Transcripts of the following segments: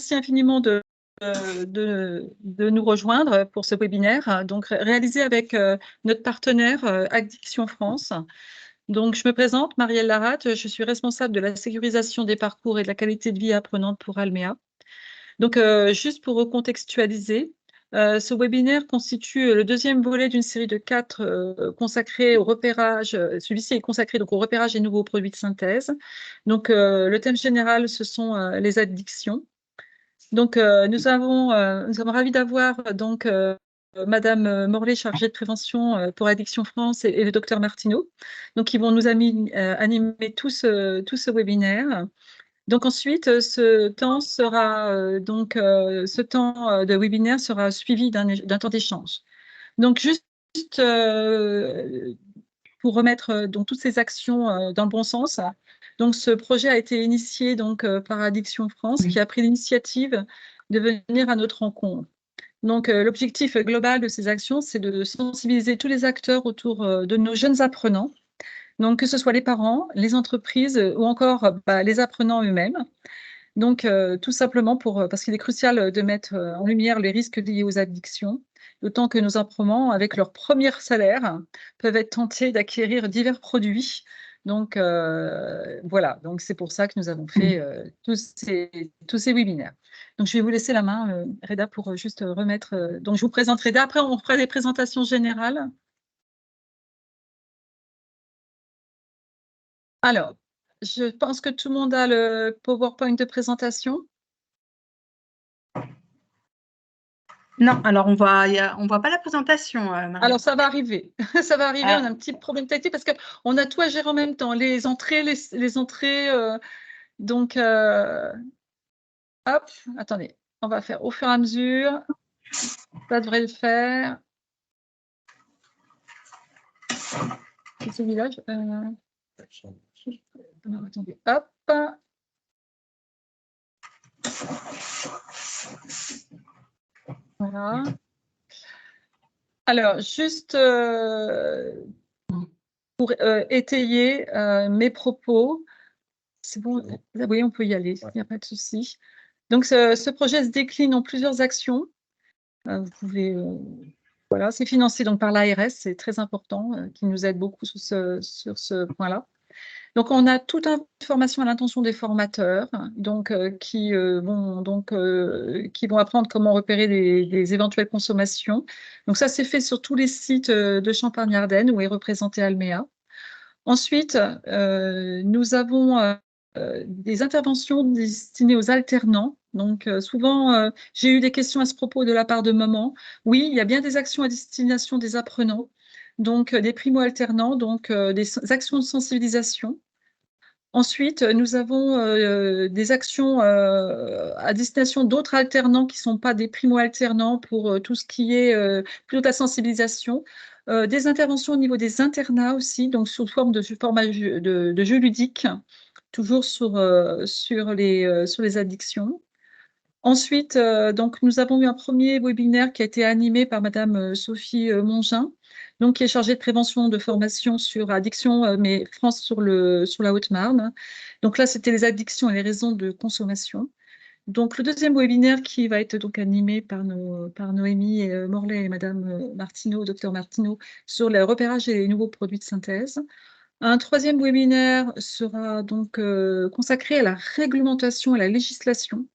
merci infiniment de nous rejoindre pour ce webinaire, donc réalisé avec notre partenaire Addiction France. Donc, je me présente, Marielle Laratte, je suis responsable de la sécurisation des parcours et de la qualité de vie apprenante pour Alméa. Donc, juste pour recontextualiser, ce webinaire constitue le deuxième volet d'une série de 4 consacrés au repérage. Celui-ci est consacré donc au repérage des nouveaux produits de synthèse. Donc, le thème général, ce sont les addictions. Donc, nous sommes ravis d'avoir donc Madame Morlet, chargée de prévention pour Addiction France, et le docteur Martineau, donc qui vont nous animer tout ce webinaire. Donc ensuite, ce temps de webinaire sera suivi d'un temps d'échange. Donc juste pour remettre donc toutes ces actions dans le bon sens. Donc ce projet a été initié donc par Addiction France, qui a pris l'initiative de venir à notre rencontre. Donc l'objectif global de ces actions, c'est de sensibiliser tous les acteurs autour de nos jeunes apprenants. Donc que ce soit les parents, les entreprises ou encore les apprenants eux-mêmes. Donc, tout simplement parce qu'il est crucial de mettre en lumière les risques liés aux addictions, d'autant que nos apprenants, avec leur premier salaire, peuvent être tentés d'acquérir divers produits. Donc, voilà, donc c'est pour ça que nous avons fait tous ces webinaires. Donc, je vais vous laisser la main, Reda, pour juste remettre. Donc, je vous présente Reda. Après, on fera des présentations générales. Alors, je pense que tout le monde a le PowerPoint de présentation. Non, alors on voit pas la présentation. Alors, ça va arriver. Ça va arriver. Ah. On a un petit problème technique parce qu'on a tout à gérer en même temps. Les entrées, les entrées. Donc, hop, attendez. On va faire au fur et à mesure. Ça devrait le faire. C'est celui-là. Attendez. Hop. Voilà. Alors, juste pour étayer mes propos, c'est bon, oui, on peut y aller, il n'y a pas de souci. Donc, ce projet se décline en plusieurs actions. Vous pouvez, voilà, c'est financé donc par l'ARS, c'est très important, qui nous aide beaucoup sur ce point-là. Donc, on a toute information à l'intention des formateurs, donc qui vont apprendre comment repérer les éventuelles consommations. Donc, ça, c'est fait sur tous les sites de Champagne-Ardenne où est représenté Alméa. Ensuite, nous avons des interventions destinées aux alternants. Donc, souvent, j'ai eu des questions à ce propos de la part de mamans. Oui, il y a bien des actions à destination des apprenants, donc des primo-alternants, donc des actions de sensibilisation. Ensuite, nous avons des actions à destination d'autres alternants qui ne sont pas des primo-alternants pour tout ce qui est plutôt de la sensibilisation. Des interventions au niveau des internats aussi, donc sous forme de jeux ludiques, toujours sur les addictions. Ensuite, donc, nous avons eu un premier webinaire qui a été animé par Madame Sophie Mongin, donc, qui est chargée de prévention de formation sur addiction, mais France sur la Haute-Marne. Donc là, c'était les addictions et les raisons de consommation. Donc, le deuxième webinaire qui va être donc animé par Noémie Morlet et Madame Martineau, docteur Martineau, sur le repérage des nouveaux produits de synthèse. Un troisième webinaire sera donc consacré à la réglementation et à la législation.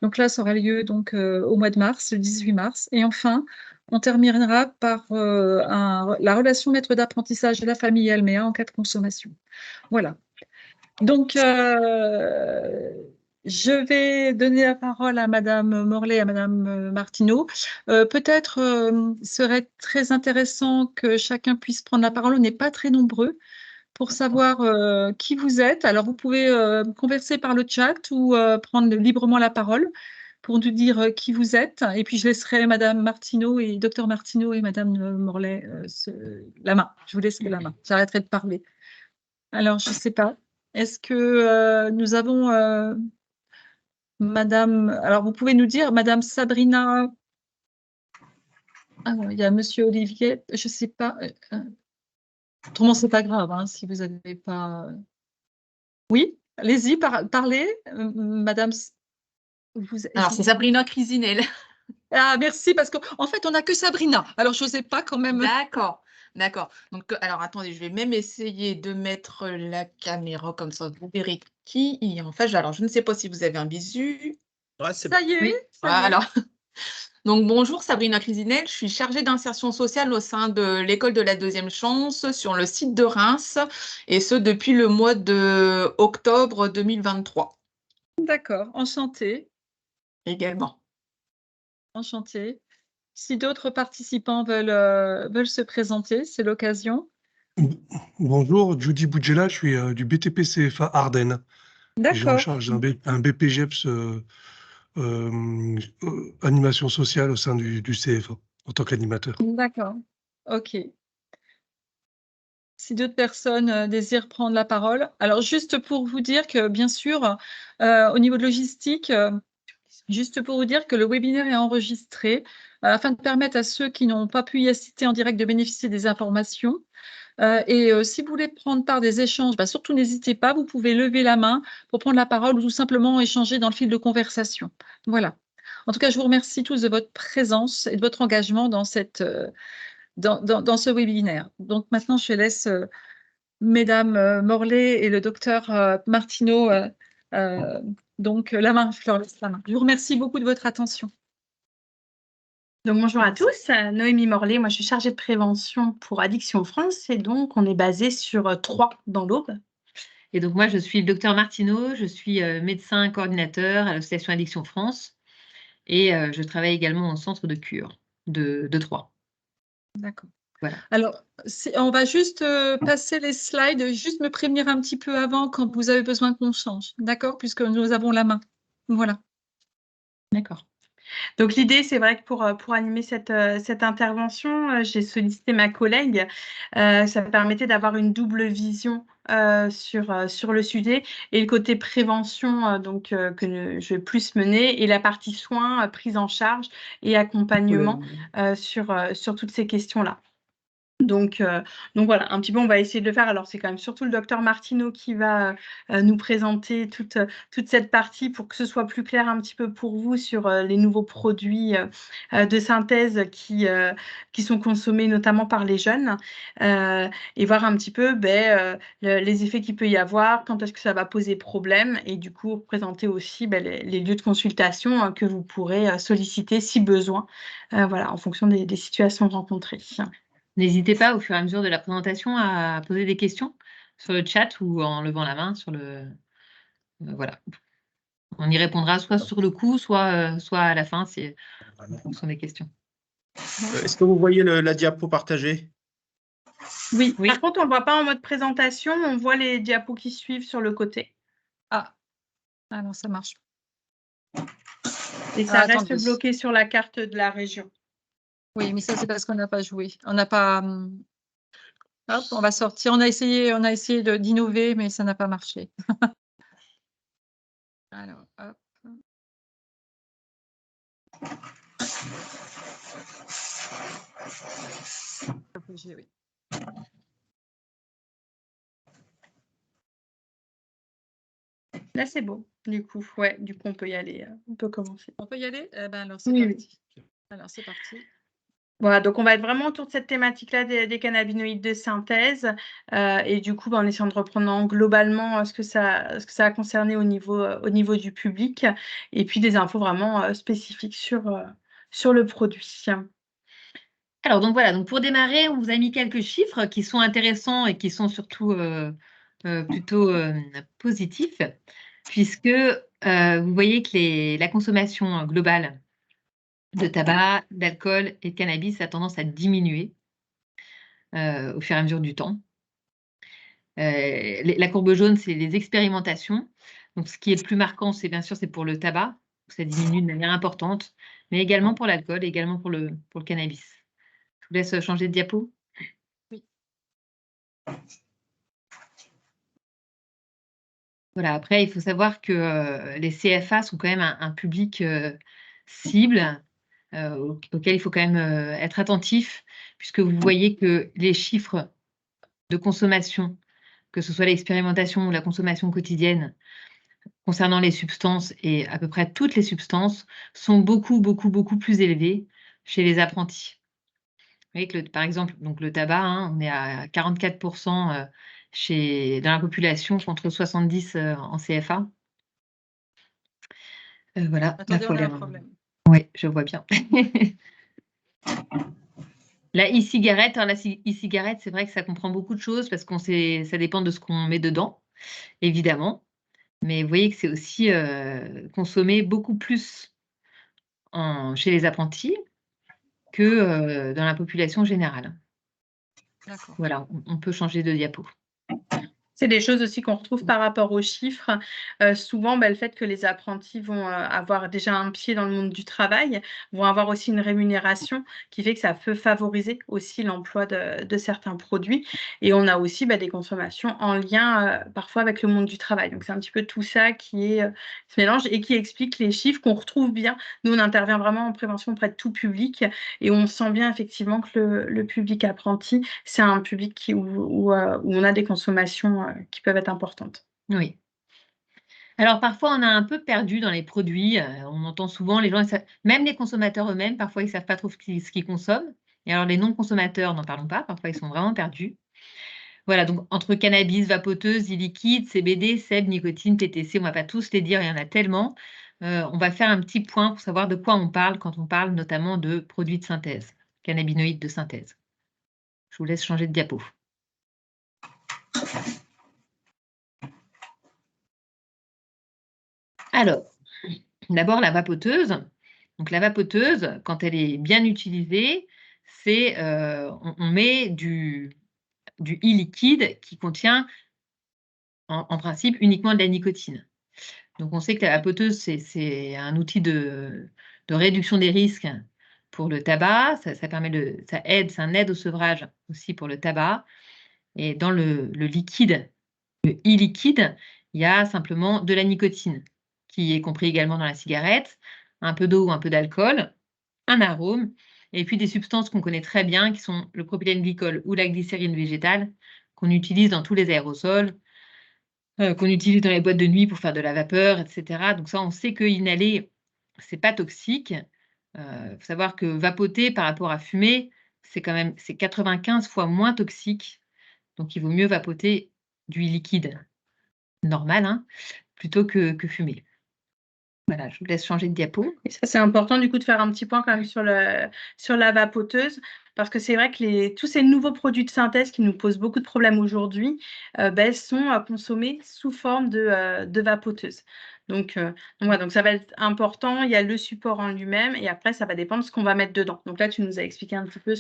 Donc là, ça aura lieu donc, au mois de mars, le 18 mars. Et enfin, on terminera par la relation maître d'apprentissage de la famille Alméa en cas de consommation. Voilà. Donc, je vais donner la parole à Madame Morlet et à Madame Martineau. Peut-être serait très intéressant que chacun puisse prendre la parole. On n'est pas très nombreux pour savoir qui vous êtes. Alors, vous pouvez converser par le chat ou prendre librement la parole pour nous dire qui vous êtes. Et puis, je laisserai Madame Martineau et Docteur Martineau et Madame Morlet la main. Je vous laisse la main. J'arrêterai de parler. Alors, je ne sais pas. Est-ce que nous avons Madame... Alors, vous pouvez nous dire, Madame Sabrina... Ah, il y a Monsieur Olivier. Je ne sais pas... Autrement, ce n'est pas grave, hein, si vous n'avez pas... Oui, allez-y, parlez, Madame. Alors, c'est Sabrina Crisinel. Ah, merci, parce qu'en fait, on n'a que Sabrina. Alors, je n'osais pas quand même. D'accord, d'accord. Donc, alors, attendez, je vais même essayer de mettre la caméra comme ça, vous verrez qui est en face. Alors, je ne sais pas si vous avez un visu. Ouais, c'est Ça y est, Oui, ça y est. voilà. Donc, bonjour, Sabrina Crisinel, je suis chargée d'insertion sociale au sein de l'école de la deuxième chance sur le site de Reims, et ce depuis le mois de octobre 2023 D'accord, enchantée, également. enchantée. Si d'autres participants veulent se présenter, c'est l'occasion. Bonjour, Judy Boudjela, je suis du BTP CFA Ardennes. J'ai en D'accord, charge un BPGEPS animation sociale au sein du CFA en tant qu'animateur. d'accord. OK. Si d'autres personnes désirent prendre la parole. Alors, juste pour vous dire que, bien sûr, au niveau de logistique, juste pour vous dire que le webinaire est enregistré afin de permettre à ceux qui n'ont pas pu y assister en direct de bénéficier des informations. Si vous voulez prendre part des échanges, surtout n'hésitez pas, vous pouvez lever la main pour prendre la parole ou tout simplement échanger dans le fil de conversation. Voilà. En tout cas, je vous remercie tous de votre présence et de votre engagement dans ce webinaire. Donc maintenant, je laisse Mesdames Morlet et le docteur Martineau donc la main. Je leur laisse la main. Je vous remercie beaucoup de votre attention. Donc, bonjour à tous, Noémie Morlet, moi je suis chargée de prévention pour Addiction France et donc on est basé sur Troyes dans l'Aube. Et donc moi je suis le docteur Martineau, je suis médecin coordinateur à l'association Addiction France et je travaille également au centre de cure de Troyes. D'accord. Voilà. Alors, on va juste passer les slides, juste me prévenir un petit peu avant quand vous avez besoin qu'on change, d'accord? Puisque nous avons la main. Voilà. D'accord. Donc l'idée, c'est vrai que pour animer cette intervention, j'ai sollicité ma collègue. Ça me permettait d'avoir une double vision sur le sujet et le côté prévention que je vais plus mener et la partie soins, prise en charge et accompagnement sur toutes ces questions-là. Donc voilà, un petit peu, on va essayer de le faire. Alors, c'est quand même surtout le docteur Martineau qui va nous présenter toute cette partie pour que ce soit plus clair un petit peu pour vous sur les nouveaux produits de synthèse qui sont consommés notamment par les jeunes et voir un petit peu les effets qu'il peut y avoir, quand est-ce que ça va poser problème et du coup, présenter aussi les lieux de consultation que vous pourrez solliciter si besoin, voilà, en fonction des situations rencontrées. N'hésitez pas au fur et à mesure de la présentation à poser des questions sur le chat ou en levant la main sur le... voilà. On y répondra soit sur le coup, soit à la fin, c'est en fonction des questions. Est-ce que vous voyez la diapo partagée? Oui. Oui. Par contre, on ne le voit pas en mode présentation, on voit les diapos qui suivent sur le côté. Ah non, ça marche. Et ça reste attendez. bloqué sur la carte de la région. Oui, mais ça, c'est parce qu'on n'a pas joué. On n'a pas... Hop, on va sortir. On a essayé d'innover, mais ça n'a pas marché. Alors, hop. Oui. Là, c'est beau. Du coup, ouais, on peut y aller. On peut commencer. On peut y aller? Alors, c'est Oui, parti. Alors, c'est parti. Voilà, donc on va être vraiment autour de cette thématique-là des cannabinoïdes de synthèse. Et du coup, en essayant de reprendre globalement ce que ça a concerné au niveau du public. Et puis des infos vraiment spécifiques sur le produit. Alors, donc voilà, donc pour démarrer, on vous a mis quelques chiffres qui sont intéressants et qui sont surtout plutôt positifs, puisque vous voyez que la consommation globale de tabac, d'alcool et de cannabis a tendance à diminuer au fur et à mesure du temps. La courbe jaune, c'est les expérimentations. Donc, ce qui est le plus marquant, c'est bien sûr, c'est pour le tabac, où ça diminue de manière importante, mais également pour l'alcool, également pour le cannabis. Je vous laisse changer de diapo. Oui. Voilà, après, il faut savoir que les CFA sont quand même un public cible auquel il faut quand même être attentif, puisque vous voyez que les chiffres de consommation, que ce soit l'expérimentation ou la consommation quotidienne, concernant les substances, et à peu près toutes les substances, sont beaucoup, beaucoup, beaucoup plus élevées chez les apprentis. Vous voyez que, par exemple, donc le tabac, hein, on est à 44% dans la population contre 70 en CFA. Voilà. Attendez, on a un problème. Oui, je vois bien. La e-cigarette, alors la e-cigarette, c'est vrai que ça comprend beaucoup de choses parce ça dépend de ce qu'on met dedans, évidemment. Mais vous voyez que c'est aussi consommé beaucoup plus chez les apprentis que dans la population générale. D'accord. Voilà, on peut changer de diapo. C'est des choses aussi qu'on retrouve par rapport aux chiffres. Souvent, le fait que les apprentis vont avoir déjà un pied dans le monde du travail, vont avoir aussi une rémunération qui fait que ça peut favoriser aussi l'emploi de certains produits. Et on a aussi des consommations en lien parfois avec le monde du travail. Donc, c'est un petit peu tout ça qui se mélange et qui explique les chiffres qu'on retrouve bien. Nous, on intervient vraiment en prévention auprès de tout public et on sent bien effectivement que le public apprenti, c'est un public où on a des consommations qui peuvent être importantes. Oui. Alors, parfois, on a un peu perdu dans les produits. On entend souvent les gens, même les consommateurs eux-mêmes, parfois, ils ne savent pas trop ce qu'ils consomment. Et alors, les non-consommateurs, n'en parlons pas. Parfois, ils sont vraiment perdus. Voilà, donc entre cannabis, vapoteuse, e-liquide, CBD, seb, nicotine, TTC, on ne va pas tous les dire, il y en a tellement. On va faire un petit point pour savoir de quoi on parle quand on parle notamment de produits de synthèse, cannabinoïdes de synthèse. Je vous laisse changer de diapo. Alors, d'abord la vapoteuse. Donc la vapoteuse, quand elle est bien utilisée, c'est on met du e-liquide qui contient en principe uniquement de la nicotine. Donc on sait que la vapoteuse, c'est un outil de réduction des risques pour le tabac. Ça aide au sevrage aussi pour le tabac. Et dans le liquide, le e-liquide, il y a simplement de la nicotine, qui est compris également dans la cigarette, un peu d'eau ou un peu d'alcool, un arôme, et puis des substances qu'on connaît très bien, qui sont le propylène glycol ou la glycérine végétale, qu'on utilise dans tous les aérosols, qu'on utilise dans les boîtes de nuit pour faire de la vapeur, etc. Donc ça, on sait que inhaler, c'est pas toxique. Faut savoir que vapoter par rapport à fumer, c'est 95 fois moins toxique. Donc il vaut mieux vapoter du liquide normal, hein, plutôt que fumer. Voilà, je vous laisse changer de diapo. Et ça, c'est important du coup de faire un petit point quand même sur la vapoteuse, parce que c'est vrai que tous ces nouveaux produits de synthèse qui nous posent beaucoup de problèmes aujourd'hui sont consommés sous forme de vapoteuse. Donc ça va être important. Il y a le support en lui-même et après, ça va dépendre de ce qu'on va mettre dedans. Donc là, tu nous as expliqué un petit peu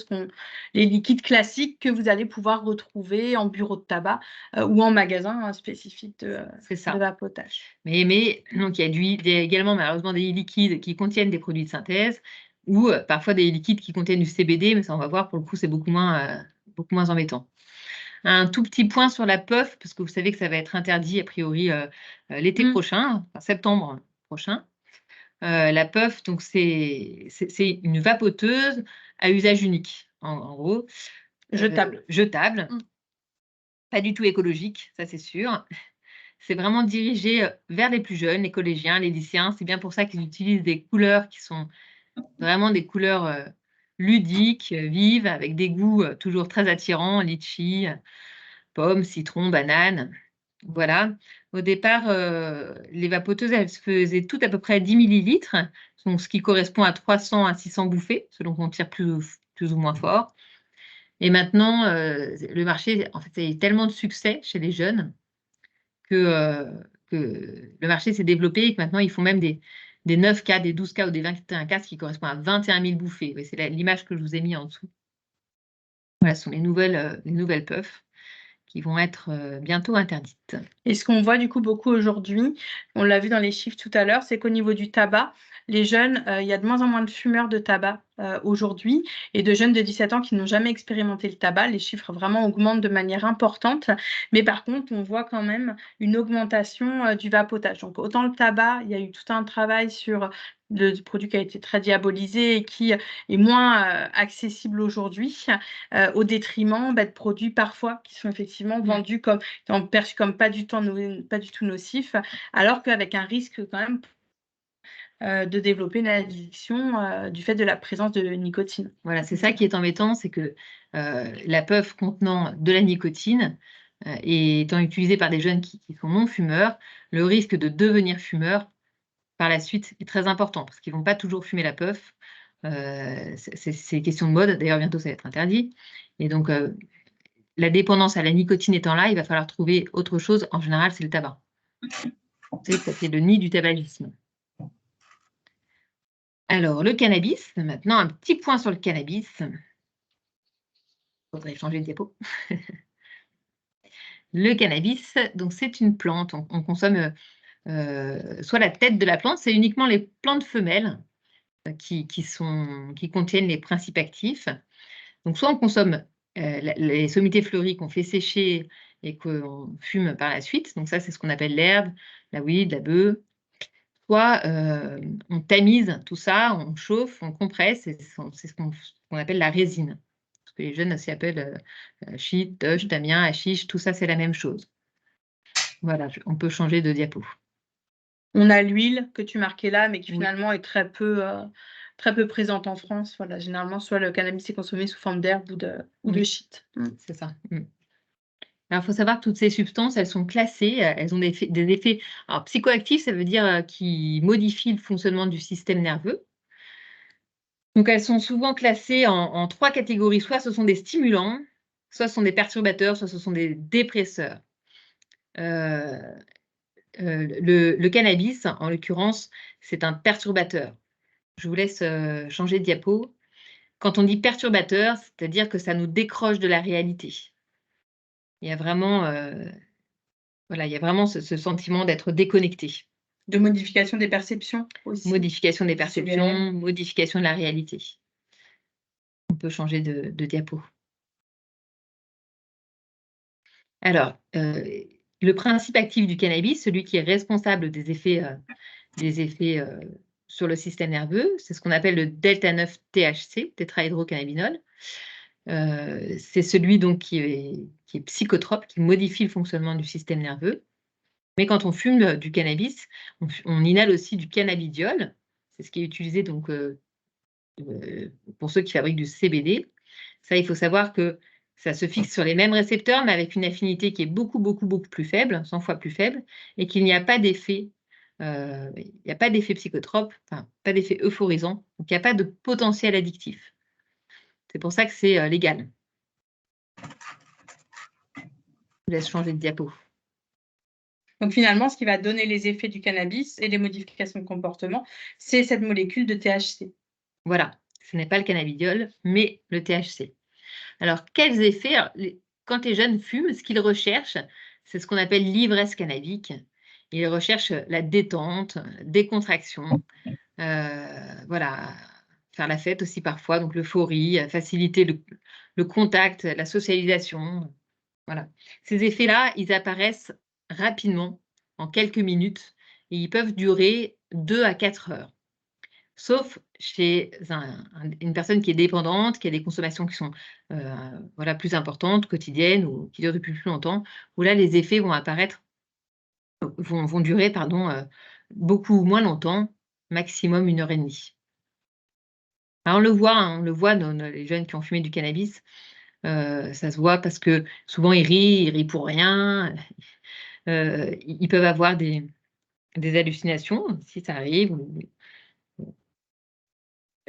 les liquides classiques que vous allez pouvoir retrouver en bureau de tabac ou en magasin spécifique de vapotage. Mais donc, il y a également malheureusement des liquides qui contiennent des produits de synthèse ou parfois des liquides qui contiennent du CBD, mais ça, on va voir, pour le coup, c'est beaucoup moins embêtant. Un tout petit point sur la puff, parce que vous savez que ça va être interdit a priori l'été prochain, enfin, septembre prochain. La puff, donc c'est une vapoteuse à usage unique, en gros. Jetable. Pas du tout écologique, ça c'est sûr. C'est vraiment dirigé vers les plus jeunes, les collégiens, les lycéens. C'est bien pour ça qu'ils utilisent des couleurs qui sont vraiment des couleurs ludiques, vives, avec des goûts toujours très attirants, litchi, pommes, citron, banane. Voilà. Au départ, les vapoteuses, elles se faisaient toutes à peu près 10 millilitres, donc ce qui correspond à 300 à 600 bouffées, selon qu'on tire plus ou moins fort. Et maintenant, le marché, en fait, il y a tellement de succès chez les jeunes que le marché s'est développé et que maintenant, ils font même des 9K, des 12K ou des 21K, ce qui correspond à 21 000 bouffées. Oui, c'est l'image que je vous ai mis en dessous. Voilà, ce sont les nouvelles puffs qui vont être bientôt interdites. Et ce qu'on voit du coup beaucoup aujourd'hui, on l'a vu dans les chiffres tout à l'heure, c'est qu'au niveau du tabac, les jeunes, il y a de moins en moins de fumeurs de tabac aujourd'hui et de jeunes de 17 ans qui n'ont jamais expérimenté le tabac. Les chiffres vraiment augmentent de manière importante. Mais par contre, on voit quand même une augmentation du vapotage. Donc autant le tabac, il y a eu tout un travail sur le produit qui a été très diabolisé et qui est moins accessible aujourd'hui, au détriment de produits parfois qui sont effectivement vendus perçus comme pas du tout nocif, alors qu'avec un risque quand même de développer une addiction du fait de la présence de nicotine. Voilà, c'est ça qui est embêtant, c'est que la puff contenant de la nicotine et étant utilisée par des jeunes qui sont non-fumeurs, le risque de devenir fumeur par la suite est très important parce qu'ils ne vont pas toujours fumer la puff. C'est question de mode. D'ailleurs, bientôt, ça va être interdit. Et donc, la dépendance à la nicotine étant là, il va falloir trouver autre chose. En général, c'est le tabac. C'est le nid du tabagisme. Alors, le cannabis. Maintenant, un petit point sur le cannabis. Il faudrait changer de diapo. Le cannabis, donc c'est une plante. On consomme soit la tête de la plante, c'est uniquement les plantes femelles qui contiennent les principes actifs. Donc, soit on consomme les sommités fleuries qu'on fait sécher et qu'on fume par la suite. Donc, ça, c'est ce qu'on appelle l'herbe, la weed, la bœuf. Soit on tamise tout ça, on chauffe, on compresse, et c'est ce qu'on appelle la résine. Ce que les jeunes aussi appellent shit, touch, tamien, hashish, tout ça, c'est la même chose. Voilà, on peut changer de diapo. On a l'huile que tu marquais là, mais qui finalement est très peu présente en France. Voilà, généralement, soit le cannabis est consommé sous forme d'herbe ou de shit. C'est ça. Alors, il faut savoir que toutes ces substances, elles sont classées, elles ont des effets alors, psychoactifs, ça veut dire qui modifient le fonctionnement du système nerveux. Donc, elles sont souvent classées en 3 catégories. Soit ce sont des stimulants, soit ce sont des perturbateurs, soit ce sont des dépresseurs. Le cannabis, en l'occurrence, c'est un perturbateur. Je vous laisse changer de diapo. Quand on dit perturbateur, c'est-à-dire que ça nous décroche de la réalité. Il y a vraiment, ce sentiment d'être déconnecté. De modification des perceptions aussi. Modification des perceptions, modification de la réalité. On peut changer de diapo. Alors, le principe actif du cannabis, celui qui est responsable des effets sur le système nerveux, c'est ce qu'on appelle le delta-9 THC, tétrahydrocannabinol. C'est celui donc qui est psychotrope, qui modifie le fonctionnement du système nerveux. Mais quand on fume du cannabis, on inhale aussi du cannabidiol. C'est ce qui est utilisé donc, pour ceux qui fabriquent du CBD. Ça, il faut savoir que ça se fixe sur les mêmes récepteurs, mais avec une affinité qui est beaucoup plus faible, 100 fois plus faible, et qu'il n'y a pas d'effet psychotrope, enfin, pas d'effet euphorisant, donc il n'y a pas de potentiel addictif. C'est pour ça que c'est légal. Je vous laisse changer de diapo. Donc finalement, ce qui va donner les effets du cannabis et les modifications de comportement, c'est cette molécule de THC. Voilà, ce n'est pas le cannabidiol, mais le THC. Alors, quels effets? Quand les jeunes fument, ce qu'ils recherchent, c'est ce qu'on appelle l'ivresse cannabique. Ils recherchent la détente, décontraction, voilà, faire la fête aussi parfois, donc l'euphorie, faciliter le contact, la socialisation. Voilà. Ces effets-là, ils apparaissent rapidement, en quelques minutes, et ils peuvent durer 2 à 4 heures. Sauf chez une personne qui est dépendante, qui a des consommations qui sont plus importantes, quotidiennes, ou qui durent depuis plus longtemps, où là, les effets vont durer beaucoup moins longtemps, maximum 1 heure et demie. Alors, on le voit dans les jeunes qui ont fumé du cannabis, ça se voit parce que souvent ils rient pour rien, ils peuvent avoir des hallucinations, si ça arrive,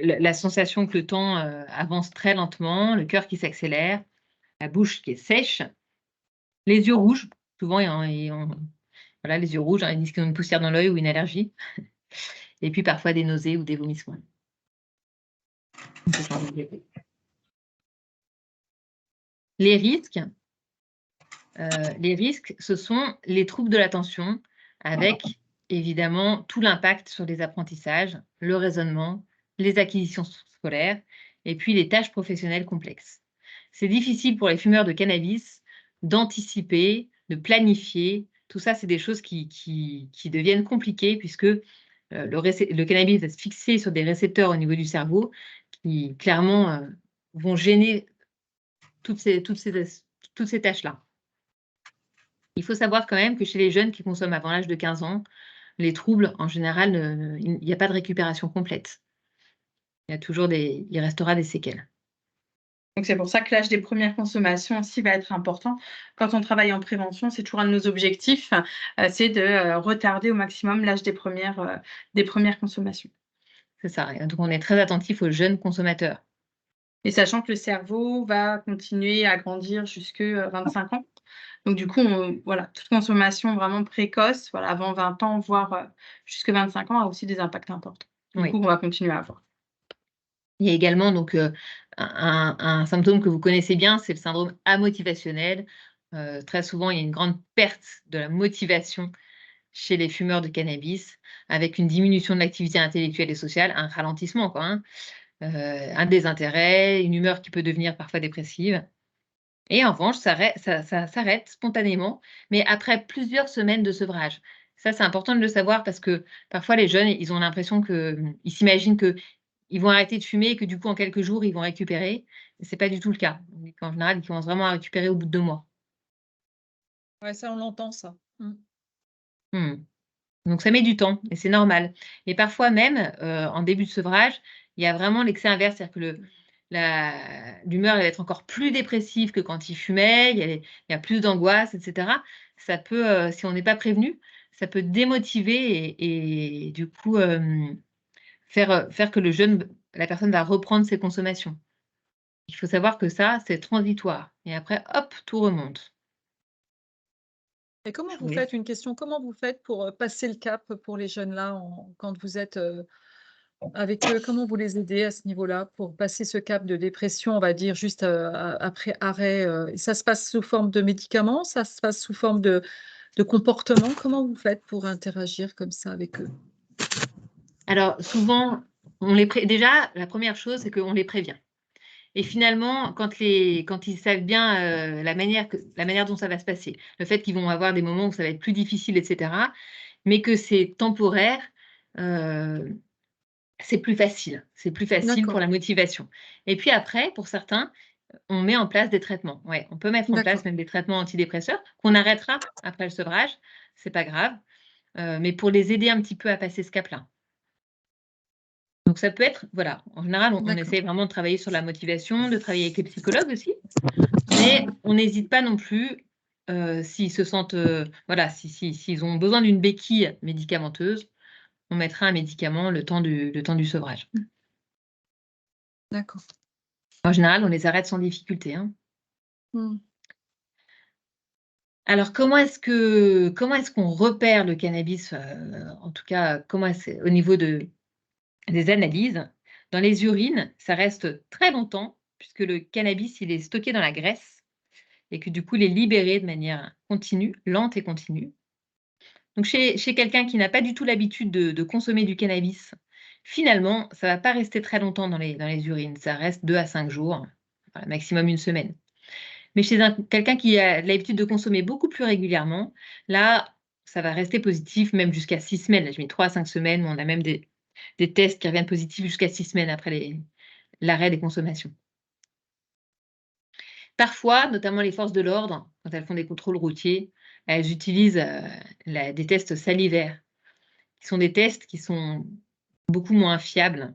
la sensation que le temps avance très lentement, le cœur qui s'accélère, la bouche qui est sèche, les yeux rouges, souvent les yeux rouges, ils disent qu'ils ont une poussière dans l'œil ou une allergie, et puis parfois des nausées ou des vomissements. Les risques, ce sont les troubles de l'attention avec évidemment tout l'impact sur les apprentissages, le raisonnement, les acquisitions scolaires et puis les tâches professionnelles complexes. C'est difficile pour les fumeurs de cannabis d'anticiper, de planifier. Tout ça, c'est des choses qui deviennent compliquées puisque le cannabis va se fixer sur des récepteurs au niveau du cerveau qui clairement vont gêner toutes ces tâches-là. Il faut savoir quand même que chez les jeunes qui consomment avant l'âge de 15 ans, les troubles, en général, il n'y a pas de récupération complète. Il restera des séquelles. Donc, c'est pour ça que l'âge des premières consommations aussi va être important. Quand on travaille en prévention, c'est toujours un de nos objectifs, c'est de retarder au maximum l'âge des premières consommations. C'est ça. Et donc, on est très attentif aux jeunes consommateurs. Et sachant que le cerveau va continuer à grandir jusque 25 ans. Donc, du coup, voilà, toute consommation vraiment précoce, voilà, avant 20 ans, voire jusque 25 ans, a aussi des impacts importants. Du Oui. coup, on va continuer à avoir. Il y a également donc, un symptôme que vous connaissez bien, c'est le syndrome amotivationnel. Très souvent, il y a une grande perte de la motivation chez les fumeurs de cannabis, avec une diminution de l'activité intellectuelle et sociale, un ralentissement, quoi, hein, un désintérêt, une humeur qui peut devenir parfois dépressive. Et en revanche, ça s'arrête spontanément, mais après plusieurs semaines de sevrage. Ça, c'est important de le savoir parce que parfois les jeunes, ils ont l'impression ils s'imaginent qu'ils vont arrêter de fumer et que du coup, en quelques jours, ils vont récupérer. Ce n'est pas du tout le cas. En général, ils commencent vraiment à récupérer au bout de 2 mois. Ouais, ça, on l'entend, ça. Mmh. Donc ça met du temps et c'est normal. Et parfois même, en début de sevrage, il y a vraiment l'excès inverse, c'est-à-dire que l'humeur elle va être encore plus dépressive que quand il fumait, il y a plus d'angoisse, etc. Ça peut, si on n'est pas prévenu, ça peut démotiver et du coup, faire que la personne va reprendre ses consommations. Il faut savoir que ça, c'est transitoire et après, hop, tout remonte. Et comment vous Oui. faites, une question, comment vous faites pour passer le cap pour les jeunes là, quand vous êtes avec eux, comment vous les aidez à ce niveau-là pour passer ce cap de dépression, on va dire, juste après arrêt ça se passe sous forme de médicaments, ça se passe sous forme de comportement? Comment vous faites pour interagir comme ça avec eux? Alors souvent, déjà, la première chose, c'est qu'on les prévient. Et finalement, quand ils savent bien la manière dont ça va se passer, le fait qu'ils vont avoir des moments où ça va être plus difficile, etc., mais que c'est temporaire, c'est plus facile. C'est plus facile pour D'accord, la motivation. Et puis après, pour certains, on met en place des traitements. Ouais, on peut mettre en place d'accord, même des traitements antidépresseurs qu'on arrêtera après le sevrage, c'est pas grave, mais pour les aider un petit peu à passer ce cap-là. Donc ça peut être, voilà, en général, on d'accord. essaye vraiment de travailler sur la motivation, de travailler avec les psychologues aussi. Mais on n'hésite pas non plus, s'ils se sentent, voilà, s'ils ont besoin d'une béquille médicamenteuse, on mettra un médicament le temps du sevrage. D'accord. En général, on les arrête sans difficulté, hein. Mmh. Alors comment est-ce qu'on repère le cannabis, en tout cas, au niveau des analyses? Dans les urines, ça reste très longtemps puisque le cannabis, il est stocké dans la graisse et que du coup, il est libéré de manière continue, lente et continue. Donc chez quelqu'un qui n'a pas du tout l'habitude de consommer du cannabis, finalement, ça ne va pas rester très longtemps dans les urines. Ça reste 2 à 5 jours, voilà, maximum 1 semaine. Mais chez quelqu'un qui a l'habitude de consommer beaucoup plus régulièrement, là, ça va rester positif même jusqu'à 6 semaines. Là, j'ai mis 3 à 5 semaines, mais on a même des tests qui reviennent positifs jusqu'à 6 semaines après l'arrêt des consommations. Parfois, notamment les forces de l'ordre, quand elles font des contrôles routiers, elles utilisent des tests salivaires, qui sont des tests qui sont beaucoup moins fiables.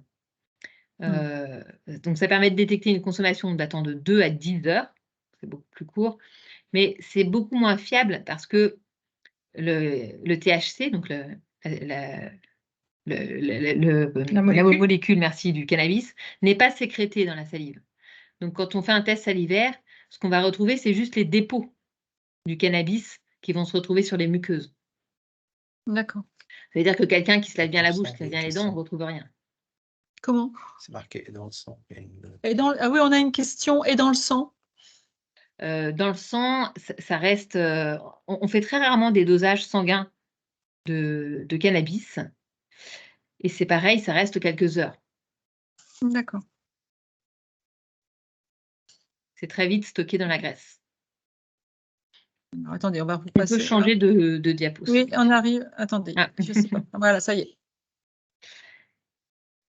Donc, ça permet de détecter une consommation datant de 2 à 10 heures, c'est beaucoup plus court, mais c'est beaucoup moins fiable parce que le THC, donc la molécule, merci, du cannabis, n'est pas sécrétée dans la salive. Donc, quand on fait un test salivaire, ce qu'on va retrouver, c'est juste les dépôts du cannabis qui vont se retrouver sur les muqueuses. D'accord. Ça veut dire que quelqu'un qui se lave bien la bouche, qui se lave bien les dents, on ne retrouve rien. Comment? C'est marqué dans le sang. Ah oui, on a une question. Et dans le sang? Dans le sang, ça reste. On fait très rarement des dosages sanguins de cannabis. Et c'est pareil, ça reste quelques heures. D'accord. C'est très vite stocké dans la graisse. Alors, attendez, on va On peut repasser. changer de diapo. Oui, on arrive. Attendez, Ah. je sais pas. Voilà, ça y est.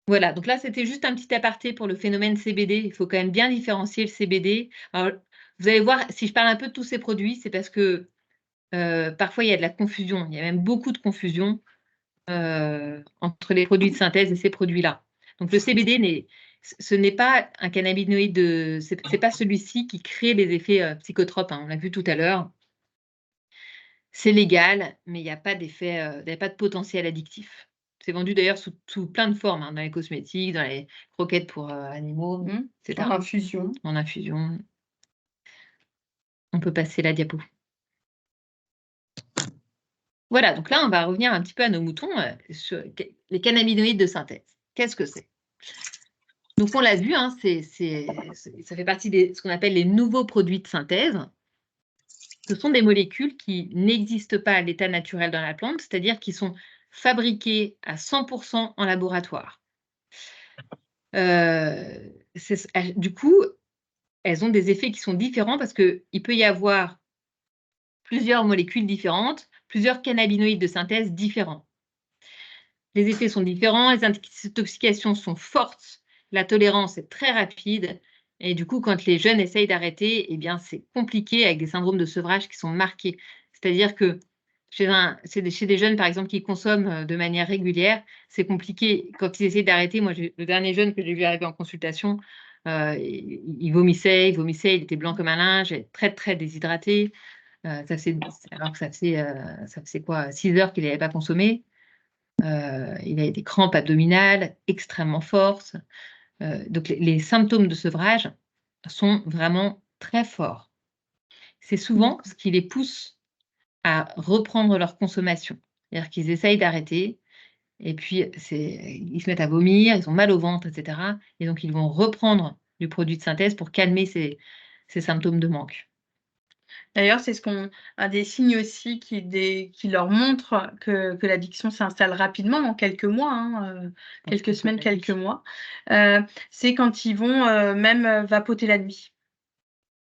Voilà, donc là, c'était juste un petit aparté pour le phénomène CBD. Il faut quand même bien différencier le CBD. Alors, vous allez voir, si je parle un peu de tous ces produits, c'est parce que parfois, il y a de la confusion. Il y a même beaucoup de confusion entre les produits de synthèse et ces produits-là. Donc, le CBD, ce n'est pas un cannabinoïde, c'est pas celui-ci qui crée les effets psychotropes, hein, on l'a vu tout à l'heure. C'est légal, mais il n'y a pas d'effet, il n'y a pas de potentiel addictif. C'est vendu d'ailleurs sous plein de formes, hein, dans les cosmétiques, dans les croquettes pour animaux, etc. En infusion. En infusion. On peut passer la diapo. Voilà, donc là, on va revenir un petit peu à nos moutons sur les cannabinoïdes de synthèse. Qu'est-ce que c'est? Donc, on l'a vu, hein, ça fait partie de ce qu'on appelle les nouveaux produits de synthèse. Ce sont des molécules qui n'existent pas à l'état naturel dans la plante, c'est-à-dire qui sont fabriquées à 100% en laboratoire. Du coup, elles ont des effets qui sont différents parce qu'il peut y avoir plusieurs molécules différentes, plusieurs cannabinoïdes de synthèse différents. Les effets sont différents, les intoxications sont fortes, la tolérance est très rapide. Et du coup, quand les jeunes essayent d'arrêter, eh bien, c'est compliqué avec des syndromes de sevrage qui sont marqués. C'est-à-dire que chez des jeunes, par exemple, qui consomment de manière régulière, c'est compliqué. Quand ils essayent d'arrêter, moi, le dernier jeune que j'ai vu arriver en consultation, il vomissait, il était blanc comme un linge, très, très déshydraté. Alors que ça faisait quoi, 6 heures qu'il n'avait pas consommé. Il avait des crampes abdominales extrêmement fortes. Donc, les symptômes de sevrage sont vraiment très forts. C'est souvent ce qui les pousse à reprendre leur consommation. C'est-à-dire qu'ils essayent d'arrêter et puis ils se mettent à vomir, ils ont mal au ventre, etc. Et donc, ils vont reprendre du produit de synthèse pour calmer ces symptômes de manque. D'ailleurs, c'est un des signes aussi qui leur montre que l'addiction s'installe rapidement, en quelques mois, hein, quelques semaines, quelques mois. C'est quand ils vont même vapoter la nuit.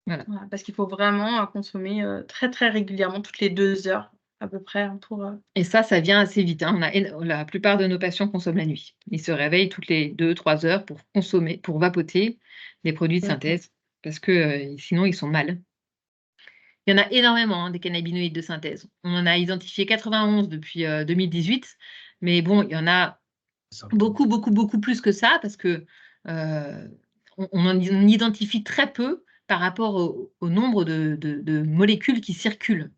Voilà. Voilà, parce qu'il faut vraiment consommer très, très régulièrement, toutes les 2 heures à peu près. Hein, Et ça vient assez vite. Hein. La plupart de nos patients consomment la nuit. Ils se réveillent toutes les 2-3 heures pour consommer, pour vapoter des produits de synthèse, parce que sinon, ils sont mal. Il y en a énormément, hein, des cannabinoïdes de synthèse. On en a identifié 91 depuis 2018, mais bon, il y en a beaucoup, beaucoup, beaucoup plus que ça, parce que on en identifie très peu par rapport au nombre de molécules qui circulent.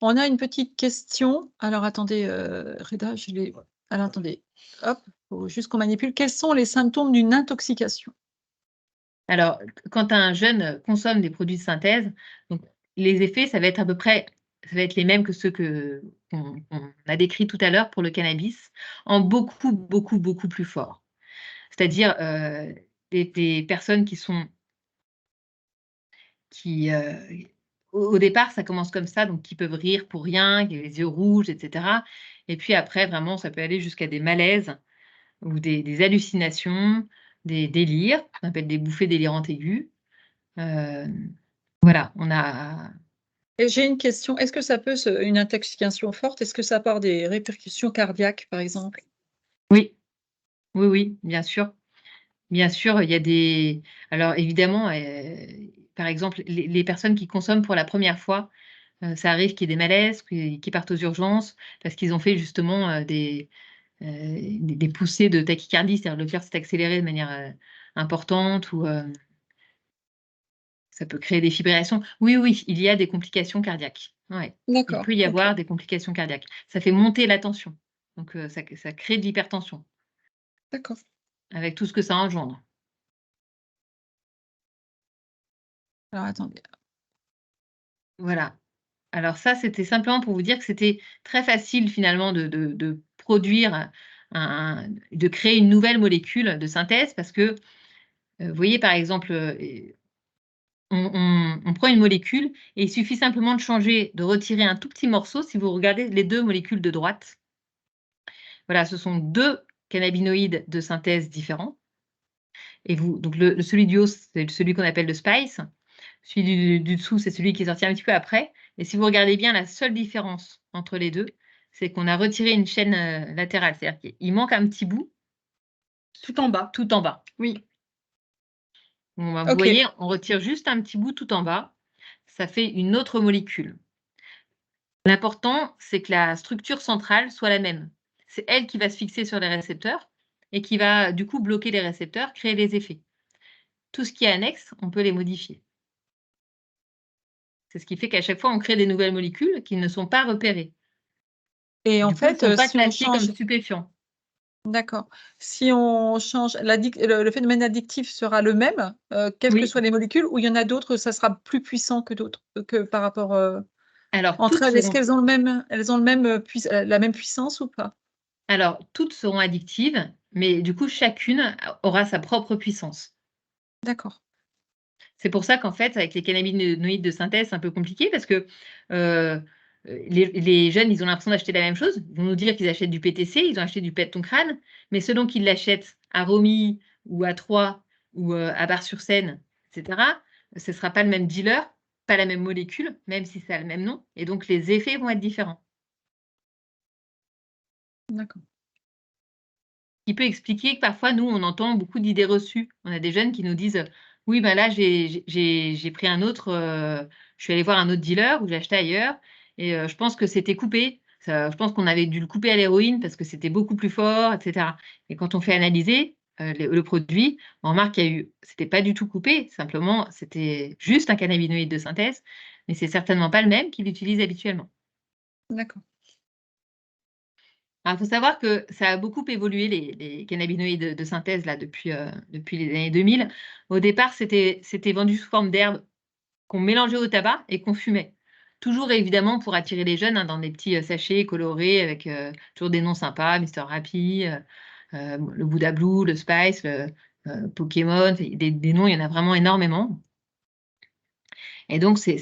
On a une petite question. Alors, attendez, Reda, alors, attendez. Hop, faut juste qu'on manipule. Quels sont les symptômes d'une intoxication? Alors, quand un jeune consomme des produits de synthèse, donc, les effets, ça va être les mêmes que ceux qu'on a décrits tout à l'heure pour le cannabis, en beaucoup, beaucoup, beaucoup plus fort. C'est-à-dire des personnes au départ, ça commence comme ça, donc qui peuvent rire pour rien, qui ont les yeux rouges, etc. Et puis après, vraiment, ça peut aller jusqu'à des malaises ou des hallucinations, des délires, qu'on appelle des bouffées délirantes aiguës. Voilà, on a... Et j'ai une question. Est-ce que ça peut, une intoxication forte, est-ce que ça peut avoir des répercussions cardiaques, par exemple? Oui, oui, oui, bien sûr. Bien sûr, il y a des... Alors, évidemment, par exemple, les personnes qui consomment pour la première fois, ça arrive qu'il y ait des malaises, qu'ils partent aux urgences, parce qu'ils ont fait justement des poussées de tachycardie, c'est-à-dire le cœur s'est accéléré de manière importante, ou ça peut créer des fibrillations. Oui, oui, il y a des complications cardiaques. Ouais. Il D'accord. peut y avoir des complications cardiaques. Ça fait monter la tension. Donc, ça crée de l'hypertension, D'accord. avec tout ce que ça engendre. Alors, attendez. Voilà. Alors ça, c'était simplement pour vous dire que c'était très facile finalement de produire, de créer une nouvelle molécule de synthèse, parce que, vous voyez, par exemple, on prend une molécule et il suffit simplement de retirer un tout petit morceau. Si vous regardez les 2 molécules de droite, voilà, ce sont 2 cannabinoïdes de synthèse différents. Et donc celui du haut, c'est celui qu'on appelle le spice. Celui du dessous, c'est celui qui est sorti un petit peu après. Et si vous regardez bien, la seule différence entre les deux, c'est qu'on a retiré une chaîne latérale. C'est-à-dire qu'il manque un petit bout. Tout en bas. Tout en bas. Oui. Bon, ben, vous voyez, on retire juste un petit bout tout en bas. Ça fait une autre molécule. L'important, c'est que la structure centrale soit la même. C'est elle qui va se fixer sur les récepteurs et qui va du coup bloquer les récepteurs, créer les effets. Tout ce qui est annexe, on peut les modifier. C'est ce qui fait qu'à chaque fois, on crée des nouvelles molécules qui ne sont pas repérées. Et en Du coup, elles ne fait, sont pas si on classées comme change, stupéfiants. d'accord. Si on change, le phénomène addictif sera le même, quelles que Oui. soient les molécules, ou il y en a d'autres, ça sera plus puissant que d'autres, que par rapport Alors, entre toutes elles. Est-ce seront, qu'elles ont le même, la même puissance ou pas? alors, toutes seront addictives, mais du coup, chacune aura sa propre puissance. D'accord. C'est pour ça qu'en fait, avec les cannabinoïdes de synthèse, c'est un peu compliqué parce que euh, les jeunes, ils ont l'impression d'acheter la même chose. Ils vont nous dire qu'ils achètent du PTC, ils ont acheté du PET ton crâne, mais selon qu'ils l'achètent à Romy ou à Troyes ou à Bar-sur-Seine, etc., ce ne sera pas le même dealer, pas la même molécule, même si ça a le même nom, et donc les effets vont être différents. D'accord. Qui peut expliquer que parfois, nous, on entend beaucoup d'idées reçues. On a des jeunes qui nous disent oui, ben là, j'ai pris un autre, je suis allé voir un autre dealer ou j'ai acheté ailleurs et je pense que c'était coupé. Je pense qu'on avait dû le couper à l'héroïne parce que c'était beaucoup plus fort, etc. Et quand on fait analyser le produit, on remarque qu'il y a eu, c'était pas du tout coupé, simplement, c'était juste un cannabinoïde de synthèse, mais c'est certainement pas le même qu'il utilise habituellement. D'accord. Il faut savoir que ça a beaucoup évolué, les cannabinoïdes de synthèse là, depuis les années 2000. Au départ, c'était vendu sous forme d'herbe qu'on mélangeait au tabac et qu'on fumait. Toujours évidemment pour attirer les jeunes dans des petits sachets colorés avec toujours des noms sympas, Mr. Happy, le Buddha Blue, le Spice, le Pokémon, des noms, il y en a vraiment énormément. Et donc, c'est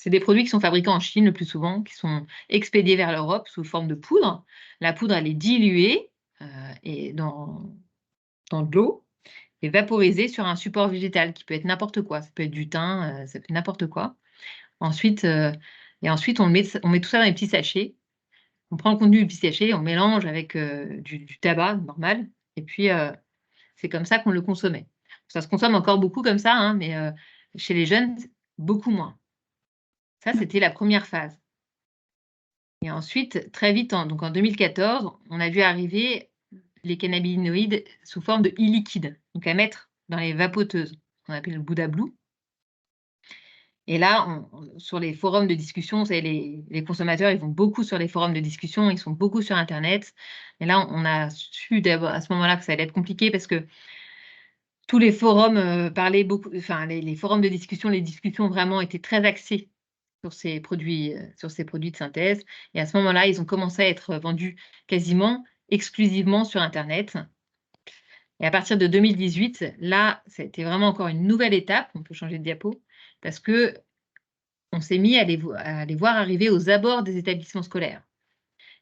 des produits qui sont fabriqués en Chine le plus souvent, qui sont expédiés vers l'Europe sous forme de poudre. La poudre, elle est diluée et dans de l'eau et vaporisée sur un support végétal qui peut être n'importe quoi. Ça peut être du thym, ça peut être n'importe quoi. Ensuite, on met tout ça dans les petits sachets. On prend le contenu du petit sachet, on mélange avec du tabac normal. Et puis, c'est comme ça qu'on le consommait. Ça se consomme encore beaucoup comme ça, hein, mais chez les jeunes, beaucoup moins. Ça, c'était la première phase. Et ensuite, très vite, donc en 2014, on a vu arriver les cannabinoïdes sous forme de e-liquide, donc à mettre dans les vapoteuses, qu'on appelle le Buddha Blue. Et là, sur les forums de discussion, vous savez, les consommateurs, ils vont beaucoup sur les forums de discussion, ils sont beaucoup sur Internet. Et là, on a su à ce moment-là que ça allait être compliqué parce que tous les forums parlaient beaucoup, enfin, les forums de discussion, les discussions vraiment étaient très axées sur ces produits de synthèse. Et à ce moment-là, ils ont commencé à être vendus quasiment exclusivement sur Internet. Et à partir de 2018, là, ça a été vraiment encore une nouvelle étape. On peut changer de diapo parce que on s'est mis à les voir arriver aux abords des établissements scolaires.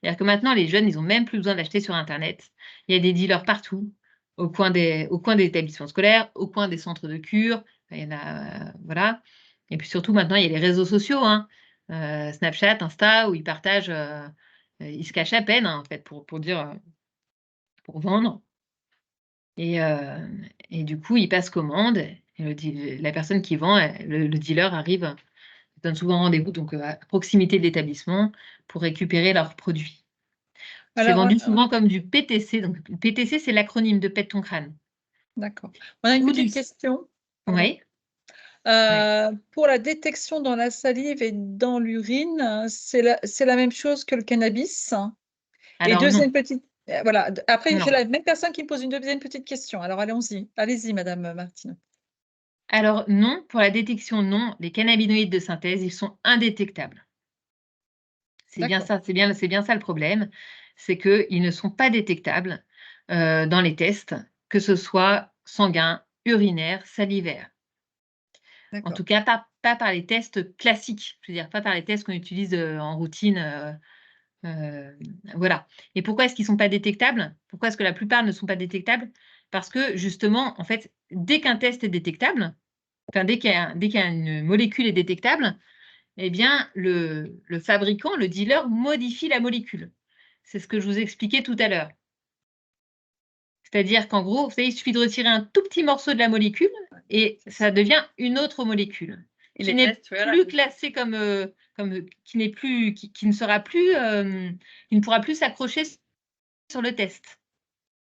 C'est-à-dire que maintenant, les jeunes, ils n'ont même plus besoin d'acheter sur Internet. Il y a des dealers partout, au coin des établissements scolaires, au coin des centres de cure. Il y en a, voilà. Et puis surtout, maintenant, il y a les réseaux sociaux, hein. Snapchat, Insta, où ils partagent, ils se cachent à peine, hein, en fait, pour dire, pour vendre. Et du coup, ils passent commande. Et la personne qui vend, le dealer arrive, donne souvent rendez-vous donc à proximité de l'établissement pour récupérer leurs produits. C'est Alors, vendu souvent comme du PTC. Donc, le PTC, c'est l'acronyme de Pète ton crâne. d'accord. On a une Ou petite question. Pardon. Oui. Ouais. Pour la détection dans la salive et dans l'urine, c'est la même chose que le cannabis? Et Alors, non. deuxième petite, voilà. Après, Non. j'ai la même personne qui me pose une deuxième petite question. Alors, allez-y, Madame Martine. Alors, non. Pour la détection, non. Les cannabinoïdes de synthèse, ils sont indétectables. C'est bien D'accord. ça, c'est bien ça le problème. C'est qu'ils ne sont pas détectables dans les tests, que ce soit sanguin, urinaire, salivaire. En D'accord. tout cas, pas par les tests classiques. Je veux dire, pas par les tests qu'on utilise en routine. Voilà. Et pourquoi est-ce qu'ils ne sont pas détectables? Pourquoi est-ce que la plupart ne sont pas détectables? Parce que justement, en fait, dès qu'un test est détectable, enfin, dès qu'il y a une molécule est détectable, eh bien, le fabricant, le dealer, modifie la molécule. C'est ce que je vous expliquais tout à l'heure. C'est-à-dire qu'en gros, vous savez, il suffit de retirer un tout petit morceau de la molécule et ça devient une autre molécule. Et qui les n'est tests, voilà. plus classé qui ne sera plus, qui ne pourra plus s'accrocher sur le test.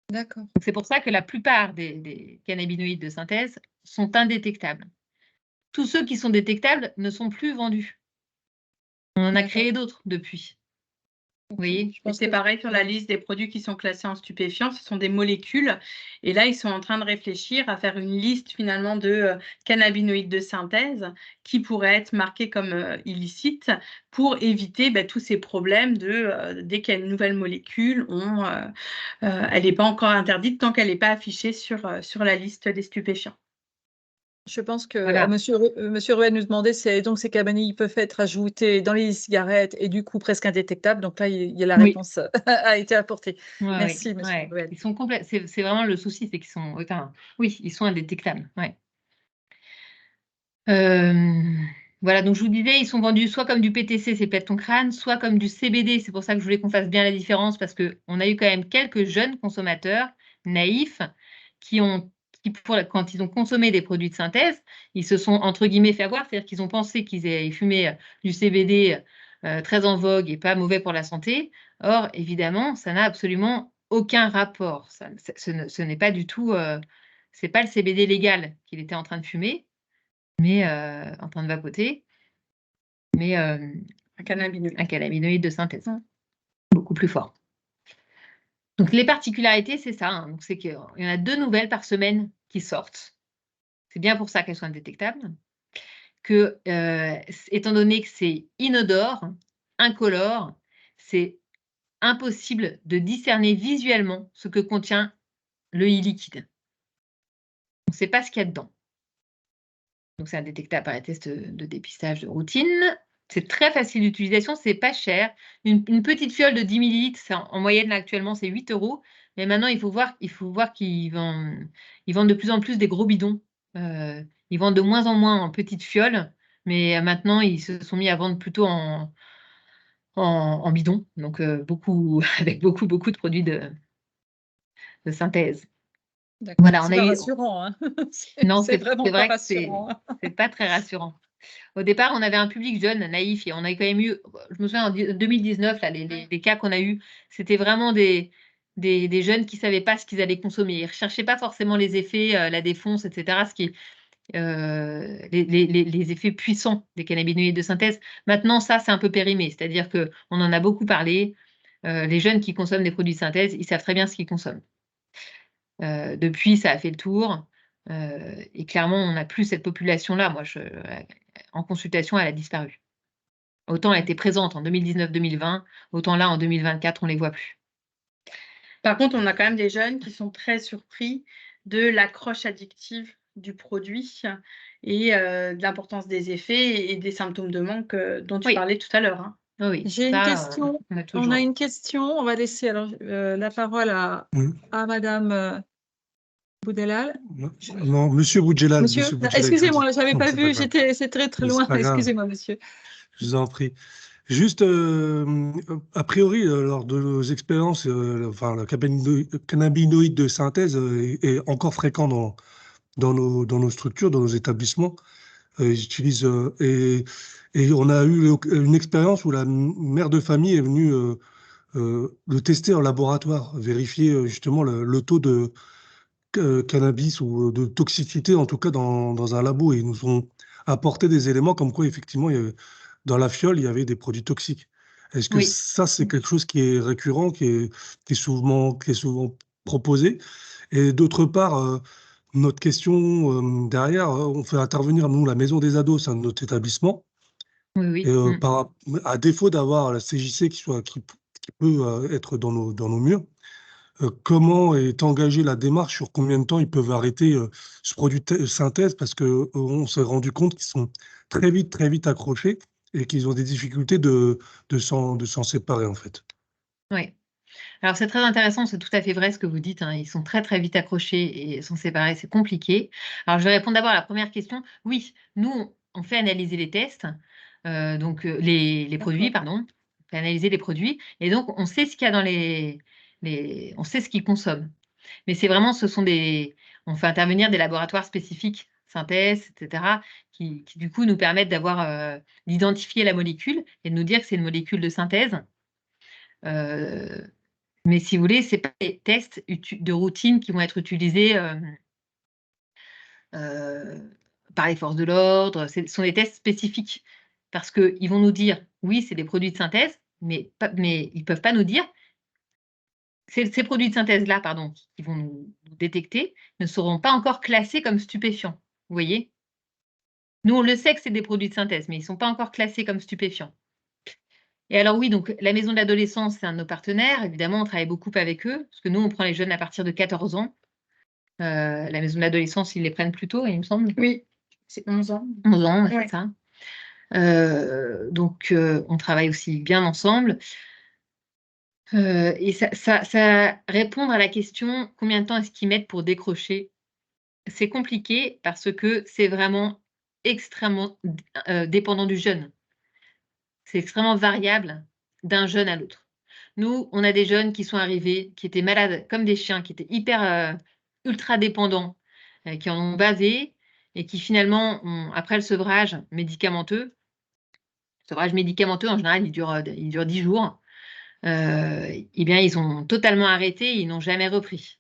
D'accord. C'est pour ça que la plupart des cannabinoïdes de synthèse sont indétectables. Tous ceux qui sont détectables ne sont plus vendus. On en a créé d'autres depuis. Vous voyez, je pense que c'est pareil sur la liste des produits qui sont classés en stupéfiants, ce sont des molécules. Et là, ils sont en train de réfléchir à faire une liste finalement de cannabinoïdes de synthèse qui pourraient être marqués comme illicites pour éviter tous ces problèmes de dès qu'il y a une nouvelle molécule, elle n'est pas encore interdite tant qu'elle n'est pas affichée sur la liste des stupéfiants. Je pense que Voilà. Monsieur Ruel nous demandait si donc ces cannabinoïdes peuvent être ajoutés dans les cigarettes et du coup presque indétectables. Donc là, il y a la Oui. réponse a été apportée. Ouais, Merci, ouais, Monsieur ouais. Ruel. Ils sont c'est vraiment le souci, c'est qu'ils sont, oui, ils sont indétectables. Ouais. Voilà, donc je vous disais, ils sont vendus soit comme du PTC, c'est pète ton crâne, soit comme du CBD. C'est pour ça que je voulais qu'on fasse bien la différence parce qu'on a eu quand même quelques jeunes consommateurs naïfs qui quand ils ont consommé des produits de synthèse, ils se sont entre guillemets fait avoir, c'est-à-dire qu'ils ont pensé qu'ils avaient fumé du CBD très en vogue et pas mauvais pour la santé. Or, évidemment, ça n'a absolument aucun rapport. Ce n'est pas du tout, c'est pas le CBD légal qu'il était en train de fumer, mais en train de vapoter, mais un cannabinoïde de synthèse, beaucoup plus fort. Donc les particularités, c'est ça, hein. Donc, c'est qu'il y en a 2 nouvelles par semaine qui sortent. C'est bien pour ça qu'elles sont indétectables. Que, étant donné que c'est inodore, incolore, c'est impossible de discerner visuellement ce que contient le e-liquide. On ne sait pas ce qu'il y a dedans. Donc, c'est indétectable par les tests de dépistage de routine. C'est très facile d'utilisation, c'est pas cher. Une petite fiole de 10 millilitres, en moyenne, là, actuellement, c'est 8 €. Mais maintenant, il faut voir qu'ils vendent de plus en plus des gros bidons. Ils vendent de moins en moins en petites fioles, mais maintenant, ils se sont mis à vendre plutôt en bidon. Donc, avec beaucoup de produits de synthèse. Voilà, c'est pas rassurant. Hein. Non, c'est vraiment vrai pas que rassurant. c'est pas très rassurant. Au départ, on avait un public jeune, naïf, et on a quand même eu, je me souviens en 2019, là, les cas qu'on a eus, c'était vraiment des jeunes qui ne savaient pas ce qu'ils allaient consommer. Ils ne recherchaient pas forcément les effets, la défonce, etc., les effets puissants des cannabinoïdes de synthèse. Maintenant, ça, c'est un peu périmé, c'est-à-dire qu'on en a beaucoup parlé. Les jeunes qui consomment des produits de synthèse, ils savent très bien ce qu'ils consomment. Depuis, ça a fait le tour. Et clairement, on n'a plus cette population-là. Moi, en consultation, elle a disparu. Autant elle était présente en 2019-2020, autant là, en 2024, on ne les voit plus. Par contre, on a quand même des jeunes qui sont très surpris de l'accroche addictive du produit et de l'importance des effets et des symptômes de manque dont tu parlais tout à l'heure. Hein. Oui, j'ai une question. On a une question. On va laisser alors, la parole à Madame Boudelal. Non, Monsieur Boudjelal. Excusez-moi, je n'avais pas vu, c'est très loin. Excusez-moi, monsieur. Je vous en prie. Juste, a priori, lors de nos expériences, le cannabinoïde de synthèse est encore fréquent dans nos structures, dans nos établissements. Et on a eu une expérience où la mère de famille est venue le tester en laboratoire, vérifier justement le taux de cannabis ou de toxicité, en tout cas dans un labo. Et ils nous ont apporté des éléments comme quoi, effectivement, dans la fiole, il y avait des produits toxiques. Est-ce que ça, c'est quelque chose qui est récurrent, qui est souvent proposé? Et d'autre part, notre question derrière, on fait intervenir, nous, la Maison des ados, c'est un de notre établissement. Oui. Et à défaut d'avoir la CJC qui peut être dans nos murs, comment est engagée la démarche, sur combien de temps ils peuvent arrêter ce produit de synthèse, parce qu'on s'est rendu compte qu'ils sont très vite accrochés et qu'ils ont des difficultés de s'en séparer, en fait. Oui. Alors, c'est très intéressant, c'est tout à fait vrai ce que vous dites, hein. Ils sont très vite accrochés et s'en séparer, c'est compliqué. Alors, je vais répondre d'abord à la première question. Oui, nous, on fait analyser les tests, donc les produits, pardon. On fait analyser les produits et donc on sait ce qu'il y a dans on sait ce qu'ils consomment. Mais c'est vraiment, on fait intervenir des laboratoires spécifiques synthèse, etc., qui du coup nous permettent d'identifier la molécule et de nous dire que c'est une molécule de synthèse. Mais si vous voulez, ce n'est pas des tests de routine qui vont être utilisés par les forces de l'ordre. Ce sont des tests spécifiques parce qu'ils vont nous dire, oui, c'est des produits de synthèse, mais ils ne peuvent pas nous dire, ces produits de synthèse-là, pardon, qui vont nous détecter, ne seront pas encore classés comme stupéfiants. Vous voyez? Nous, on le sait que c'est des produits de synthèse, mais ils ne sont pas encore classés comme stupéfiants. Et alors oui, donc la maison de l'adolescence, c'est un de nos partenaires. Évidemment, on travaille beaucoup avec eux, parce que nous, on prend les jeunes à partir de 14 ans. La maison de l'adolescence, ils les prennent plus tôt, il me semble. Oui, c'est 11 ans. 11 ans, Ouais. c'est ça. Donc, on travaille aussi bien ensemble. Et ça répondre à la question combien de temps est-ce qu'ils mettent pour décrocher, c'est compliqué parce que c'est vraiment extrêmement dépendant du jeune. C'est extrêmement variable d'un jeune à l'autre. Nous, on a des jeunes qui sont arrivés, qui étaient malades comme des chiens, qui étaient ultra dépendants, qui en ont bavé et qui finalement, après le sevrage médicamenteux, en général, il dure 10 jours, eh bien, ils ont totalement arrêté, ils n'ont jamais repris.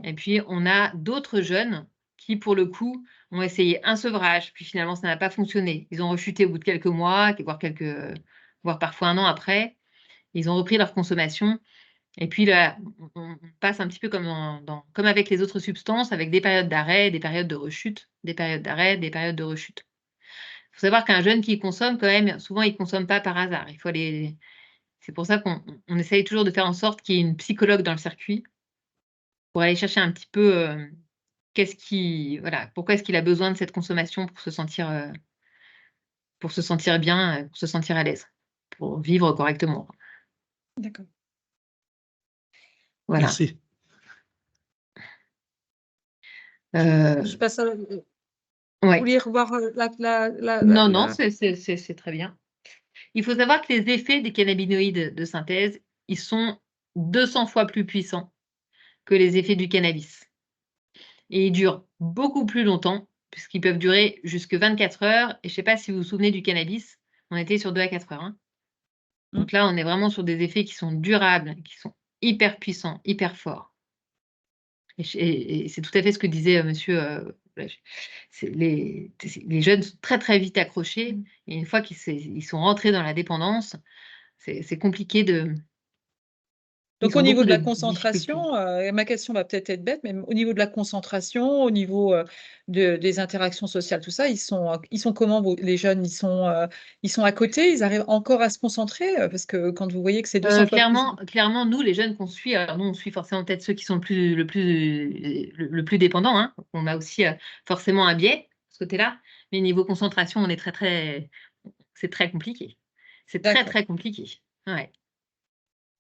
Et puis, on a d'autres jeunes qui, pour le coup, ont essayé un sevrage, puis finalement, ça n'a pas fonctionné. Ils ont rechuté au bout de quelques mois, voire parfois un an après. Ils ont repris leur consommation. Et puis là, on passe un petit peu comme avec les autres substances, avec des périodes d'arrêt, des périodes de rechute, des périodes d'arrêt, des périodes de rechute. Il faut savoir qu'un jeune qui consomme, quand même, souvent, il ne consomme pas par hasard. C'est pour ça qu'on essaye toujours de faire en sorte qu'il y ait une psychologue dans le circuit pour aller chercher un petit peu pourquoi est-ce qu'il a besoin de cette consommation pour se sentir bien, pour se sentir à l'aise, pour vivre correctement. D'accord. Voilà. Merci. Je passe à Vous Ouais. voulez revoir Non, c'est très bien. Il faut savoir que les effets des cannabinoïdes de synthèse, ils sont 200 fois plus puissants que les effets du cannabis. Et ils durent beaucoup plus longtemps, puisqu'ils peuvent durer jusque 24 heures. Et je ne sais pas si vous vous souvenez du cannabis, on était sur 2 à 4 heures. Hein. Donc là, on est vraiment sur des effets qui sont durables, qui sont hyper puissants, hyper forts. Et c'est tout à fait ce que disait monsieur. Les jeunes sont très, très vite accrochés. Et une fois qu'ils sont rentrés dans la dépendance, c'est compliqué de... Donc, au niveau de la concentration, ma question va peut-être être bête, mais au niveau de la concentration, au niveau des interactions sociales, tout ça, ils sont comment, les jeunes? Ils sont à côté, ils arrivent encore à se concentrer? Parce que quand vous voyez que c'est 200 fois plus... Clairement, nous, les jeunes qu'on suit, alors nous, on suit forcément peut-être ceux qui sont le plus dépendants. Hein. On a aussi forcément un biais de ce côté-là. Mais niveau concentration, on est c'est très compliqué. C'est très, très compliqué. Ouais.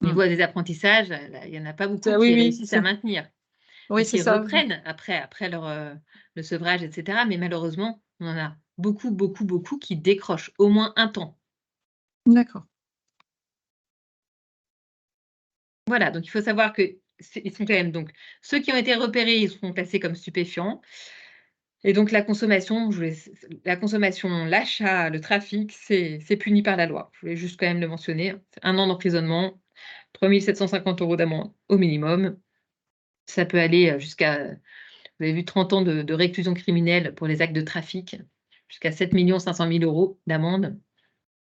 Niveau des apprentissages, il n'y en a pas beaucoup qui réussissent à maintenir. Oui, c'est ça. Reprennent après le sevrage, etc. Mais malheureusement, on en a beaucoup, beaucoup, beaucoup qui décrochent au moins un temps. D'accord. Voilà, donc il faut savoir qu'ils sont quand même, donc, ceux qui ont été repérés, ils seront classés comme stupéfiants. Et donc la consommation, l'achat, le trafic, c'est puni par la loi. Je voulais juste quand même le mentionner. 1 an d'emprisonnement, 3 750 € d'amende au minimum. Ça peut aller jusqu'à, vous avez vu, 30 ans de réclusion criminelle pour les actes de trafic, jusqu'à 7 500 000 € d'amende.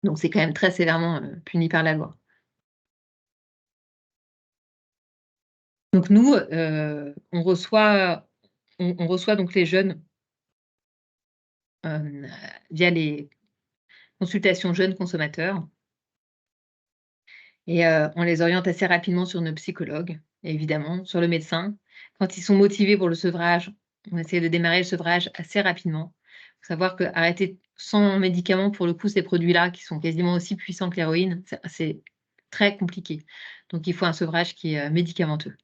Donc c'est quand même très sévèrement puni par la loi. Donc nous, on reçoit donc les jeunes via les consultations jeunes consommateurs et on les oriente assez rapidement sur nos psychologues, et évidemment sur le médecin. Quand ils sont motivés pour le sevrage, on essaie de démarrer le sevrage assez rapidement. Il faut savoir qu'arrêter sans médicaments, pour le coup, ces produits-là, qui sont quasiment aussi puissants que l'héroïne, c'est très compliqué. Donc il faut un sevrage qui est médicamenteux.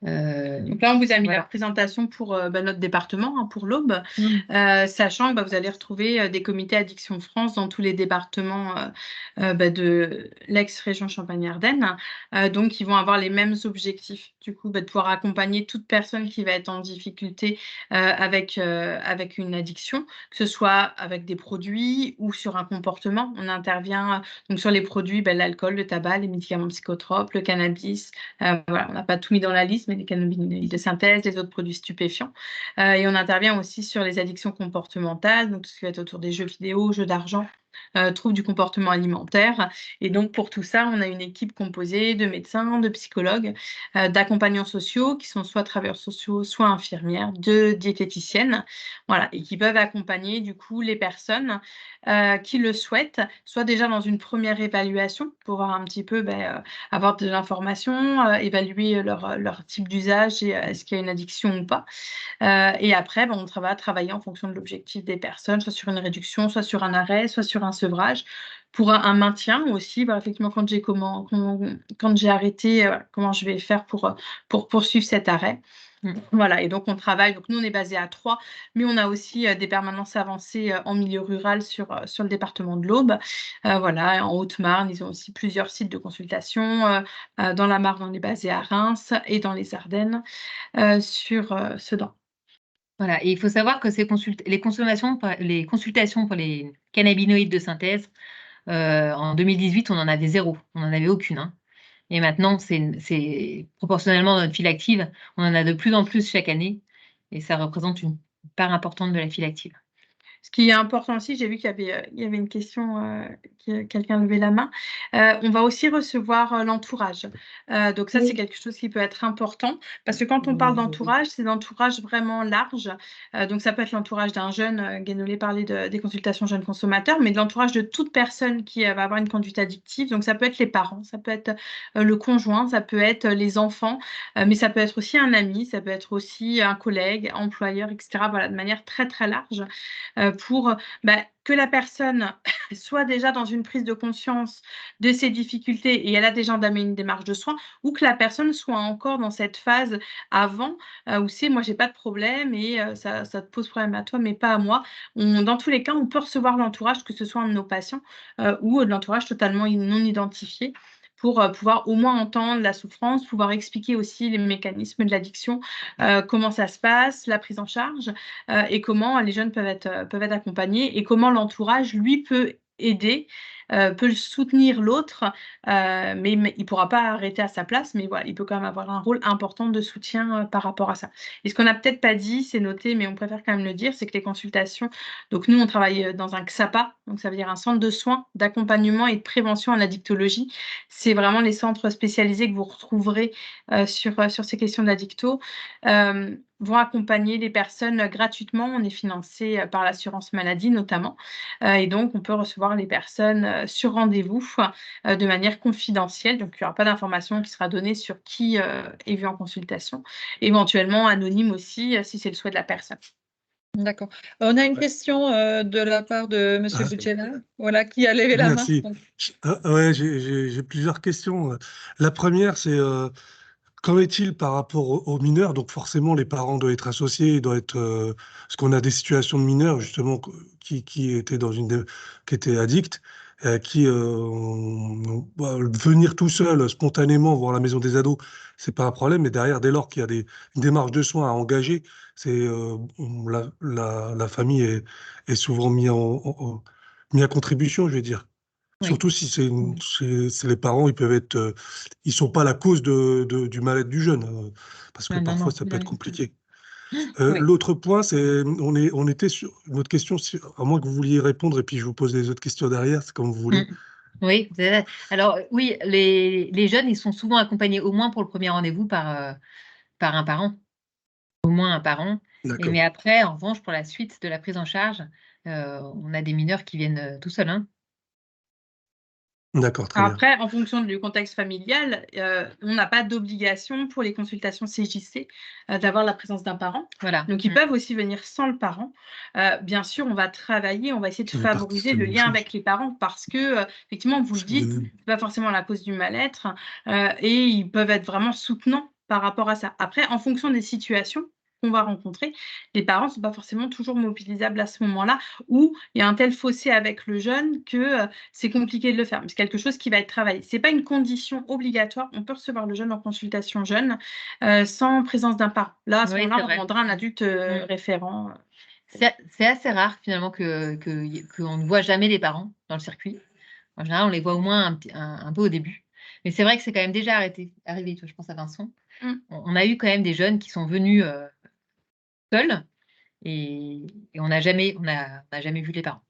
Donc là, on vous a mis la présentation pour notre département, pour l'Aube, sachant que vous allez retrouver des comités Addiction France dans tous les départements de l'ex-région Champagne-Ardenne. Donc, ils vont avoir les mêmes objectifs, du coup, de pouvoir accompagner toute personne qui va être en difficulté avec une addiction, que ce soit avec des produits ou sur un comportement. On intervient donc sur les produits, l'alcool, le tabac, les médicaments psychotropes, le cannabis. Voilà, on n'a pas tout mis dans la liste, mais les cannabinoïdes de synthèse, les autres produits stupéfiants. Et on intervient aussi sur les addictions comportementales, donc tout ce qui va être autour des jeux vidéo, jeux d'argent, troubles du comportement alimentaire. Et donc, pour tout ça, on a une équipe composée de médecins, de psychologues, d'accompagnants sociaux qui sont soit travailleurs sociaux, soit infirmières, de diététiciennes, voilà, et qui peuvent accompagner du coup les personnes qui le souhaitent, soit déjà dans une première évaluation pour voir un petit peu, avoir de l'information, évaluer leur type d'usage et est-ce qu'il y a une addiction ou pas. Et après, on va travailler en fonction de l'objectif des personnes, soit sur une réduction, soit sur un arrêt, soit sur un sevrage, pour un maintien aussi. Effectivement, quand j'ai arrêté, comment je vais faire pour poursuivre cet arrêt. Voilà, et donc on travaille. Donc nous, on est basé à Troyes, mais on a aussi des permanences avancées en milieu rural sur le département de l'Aube. Voilà, en Haute-Marne, ils ont aussi plusieurs sites de consultation. Dans la Marne, on est basé à Reims et dans les Ardennes sur Sedan. Voilà, et il faut savoir que les consultations pour les cannabinoïdes de synthèse, en 2018, on en avait 0, on n'en avait aucune, hein. Et maintenant, c'est proportionnellement dans notre file active, on en a de plus en plus chaque année, et ça représente une part importante de la file active. Ce qui est important aussi, j'ai vu qu'il y avait une question, quelqu'un levait la main. On va aussi recevoir l'entourage. Donc ça, c'est quelque chose qui peut être important parce que quand on parle d'entourage, c'est l'entourage vraiment large. Donc ça peut être l'entourage d'un jeune, Guénolé parlait des consultations jeunes consommateurs, mais de l'entourage de toute personne qui va avoir une conduite addictive. Donc ça peut être les parents, ça peut être le conjoint, ça peut être les enfants, mais ça peut être aussi un ami, ça peut être aussi un collègue, employeur, etc. Voilà, de manière très, très large. Pour que la personne soit déjà dans une prise de conscience de ses difficultés et elle a déjà entamé une démarche de soins, ou que la personne soit encore dans cette phase avant où c'est moi j'ai pas de problème et ça te pose problème à toi mais pas à moi. Dans tous les cas, on peut recevoir l'entourage, que ce soit un de nos patients ou de l'entourage totalement non identifié, pour pouvoir au moins entendre la souffrance, pouvoir expliquer aussi les mécanismes de l'addiction, comment ça se passe, la prise en charge, et comment les jeunes peuvent être accompagnés et comment l'entourage, lui, peut aider, peut soutenir l'autre, mais il ne pourra pas arrêter à sa place, mais voilà, il peut quand même avoir un rôle important de soutien par rapport à ça. Et ce qu'on n'a peut-être pas dit, c'est noté, mais on préfère quand même le dire, c'est que les consultations, donc nous, on travaille dans un XAPA, donc ça veut dire un centre de soins, d'accompagnement et de prévention en addictologie. C'est vraiment les centres spécialisés que vous retrouverez sur ces questions d'addicto. Vont accompagner les personnes gratuitement. On est financé par l'assurance maladie notamment. Et donc, on peut recevoir les personnes sur rendez-vous de manière confidentielle. Donc, il n'y aura pas d'information qui sera donnée sur qui est vu en consultation. Éventuellement, anonyme aussi, si c'est le souhait de la personne. D'accord. On a une question de la part de M. Bucella, voilà, qui a levé la main. Merci. Ouais, j'ai plusieurs questions. La première, c'est qu'en est-il par rapport aux mineurs? Donc forcément, les parents doivent être associés, ils doivent être, parce qu'on a des situations de mineurs justement qui étaient qui étaient addicts, venir tout seul spontanément voir la maison des ados, c'est pas un problème. Mais derrière, dès lors qu'il y a une démarche de soins à engager, la famille est souvent mis à contribution, je vais dire. Oui. Surtout si c'est les parents, ils sont pas la cause du mal-être du jeune, parce que Non, parfois non, ça peut être oui. compliqué. Oui. L'autre point, c'est on était sur notre question, à moins que vous vouliez répondre et puis je vous pose les autres questions derrière, c'est comme vous voulez. Oui, alors oui, les jeunes, ils sont souvent accompagnés au moins pour le premier rendez-vous par un parent, au moins un parent. D'accord. Mais après, en revanche, pour la suite de la prise en charge, on a des mineurs qui viennent tout seuls, hein. D'accord, très bien. Après, en fonction du contexte familial, on n'a pas d'obligation pour les consultations CJC d'avoir la présence d'un parent. Voilà. Donc, ils peuvent aussi venir sans le parent. Bien sûr, on va travailler, on va essayer de Ça fait favoriser partie, le c'est la lien même avec les parents parce que, effectivement, vous le dites, chose. c'est pas forcément la cause du mal-être et ils peuvent être vraiment soutenants par rapport à ça. Après, en fonction des situations qu'on va rencontrer, les parents ne sont pas forcément toujours mobilisables à ce moment-là, où il y a un tel fossé avec le jeune que c'est compliqué de le faire. Mais c'est quelque chose qui va être travaillé. Ce n'est pas une condition obligatoire. On peut recevoir le jeune en consultation jeune sans présence d'un parent. Là, à ce moment-là, on demandera un adulte référent. C'est assez rare finalement qu'on ne voit jamais les parents dans le circuit. En général, on les voit au moins un peu au début. Mais c'est vrai que c'est quand même déjà arrivé, toi, je pense à Vincent. On a eu quand même des jeunes qui sont venus seuls et on n'a jamais vu les parents.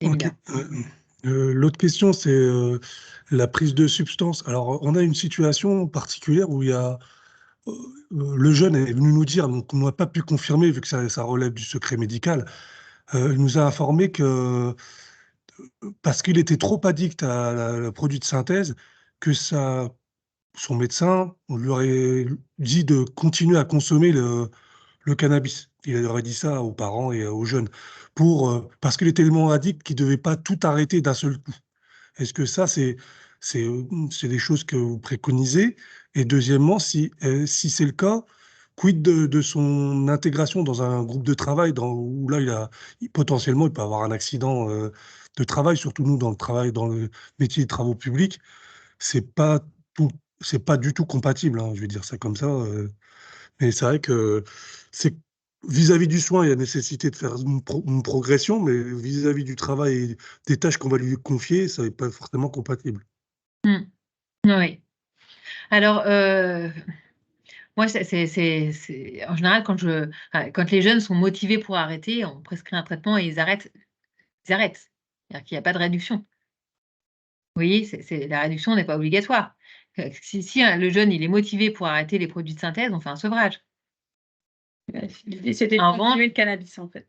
Ok. L'autre question, c'est la prise de substance. Alors, on a une situation particulière où il y a le jeune est venu nous dire, donc on n'a pas pu confirmer vu que ça relève du secret médical. Il nous a informé que parce qu'il était trop addict à la produit de synthèse, que son médecin lui aurait dit de continuer à consommer le cannabis. Il aurait dit ça aux parents et aux jeunes parce qu'il était tellement addict qu'il ne devait pas tout arrêter d'un seul coup. Est-ce que ça, c'est des choses que vous préconisez? Et deuxièmement, si c'est le cas, quid de son intégration dans un groupe de travail où là, potentiellement, il peut avoir un accident de travail, surtout nous, dans le métier des travaux publics, c'est pas c'est pas du tout compatible, hein, je vais dire ça comme ça. Mais c'est vrai que c'est vis-à-vis du soin, il y a nécessité de faire une progression, mais vis-à-vis du travail et des tâches qu'on va lui confier, ça n'est pas forcément compatible. Oui. Alors, moi, en général, quand les jeunes sont motivés pour arrêter, on prescrit un traitement et ils arrêtent. C'est-à-dire qu'il n'y a pas de réduction. Vous voyez, la réduction n'est pas obligatoire. Si le jeune il est motivé pour arrêter les produits de synthèse, on fait un sevrage. L'idée, c'était de continuer le cannabis, en fait.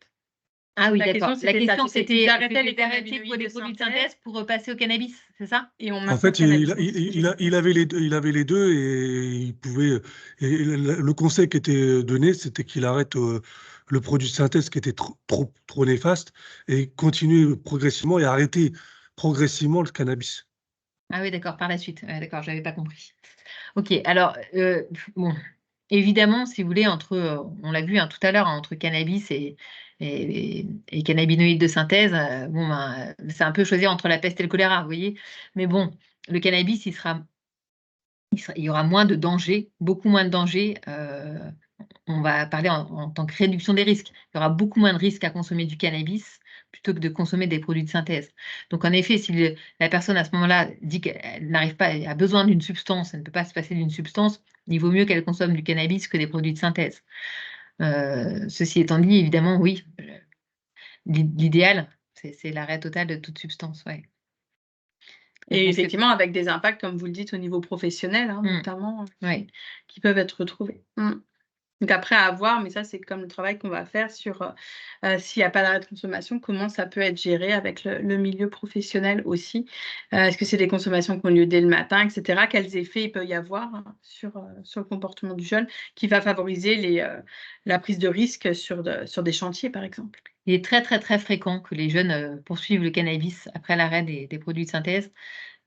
Ah oui, d'accord. La question, c'était d'arrêter les produits de synthèse pour repasser au cannabis, c'est ça? En fait, il avait les deux et il pouvait. Et le conseil qui était donné, c'était qu'il arrête le produit de synthèse qui était trop néfaste et continuer progressivement et arrêter progressivement le cannabis. Ah oui, d'accord, par la suite. Ouais, d'accord, je n'avais pas compris. Ok, alors, bon, évidemment, si vous voulez, on l'a vu tout à l'heure, entre cannabis et cannabinoïdes de synthèse, c'est un peu choisir entre la peste et le choléra, vous voyez. Mais bon, le cannabis, il y aura moins de danger, beaucoup moins de danger. On va parler en tant que réduction des risques. Il y aura beaucoup moins de risques à consommer du cannabis plutôt que de consommer des produits de synthèse. Donc, en effet, si la personne à ce moment-là dit qu'elle n'arrive pas, a besoin d'une substance, elle ne peut pas se passer d'une substance, il vaut mieux qu'elle consomme du cannabis que des produits de synthèse. Ceci étant dit, évidemment, oui, l'idéal, c'est l'arrêt total de toute substance. Ouais. Et effectivement, avec des impacts, comme vous le dites, au niveau professionnel, notamment, qui peuvent être retrouvés. Donc après, à voir, mais ça, c'est comme le travail qu'on va faire sur s'il n'y a pas d'arrêt de consommation, comment ça peut être géré avec le milieu professionnel aussi. Est-ce que c'est des consommations qui ont lieu dès le matin, etc. Quels effets il peut y avoir sur le comportement du jeune qui va favoriser la prise de risque sur des chantiers, par exemple. Il est très, très, très fréquent que les jeunes poursuivent le cannabis après l'arrêt des produits de synthèse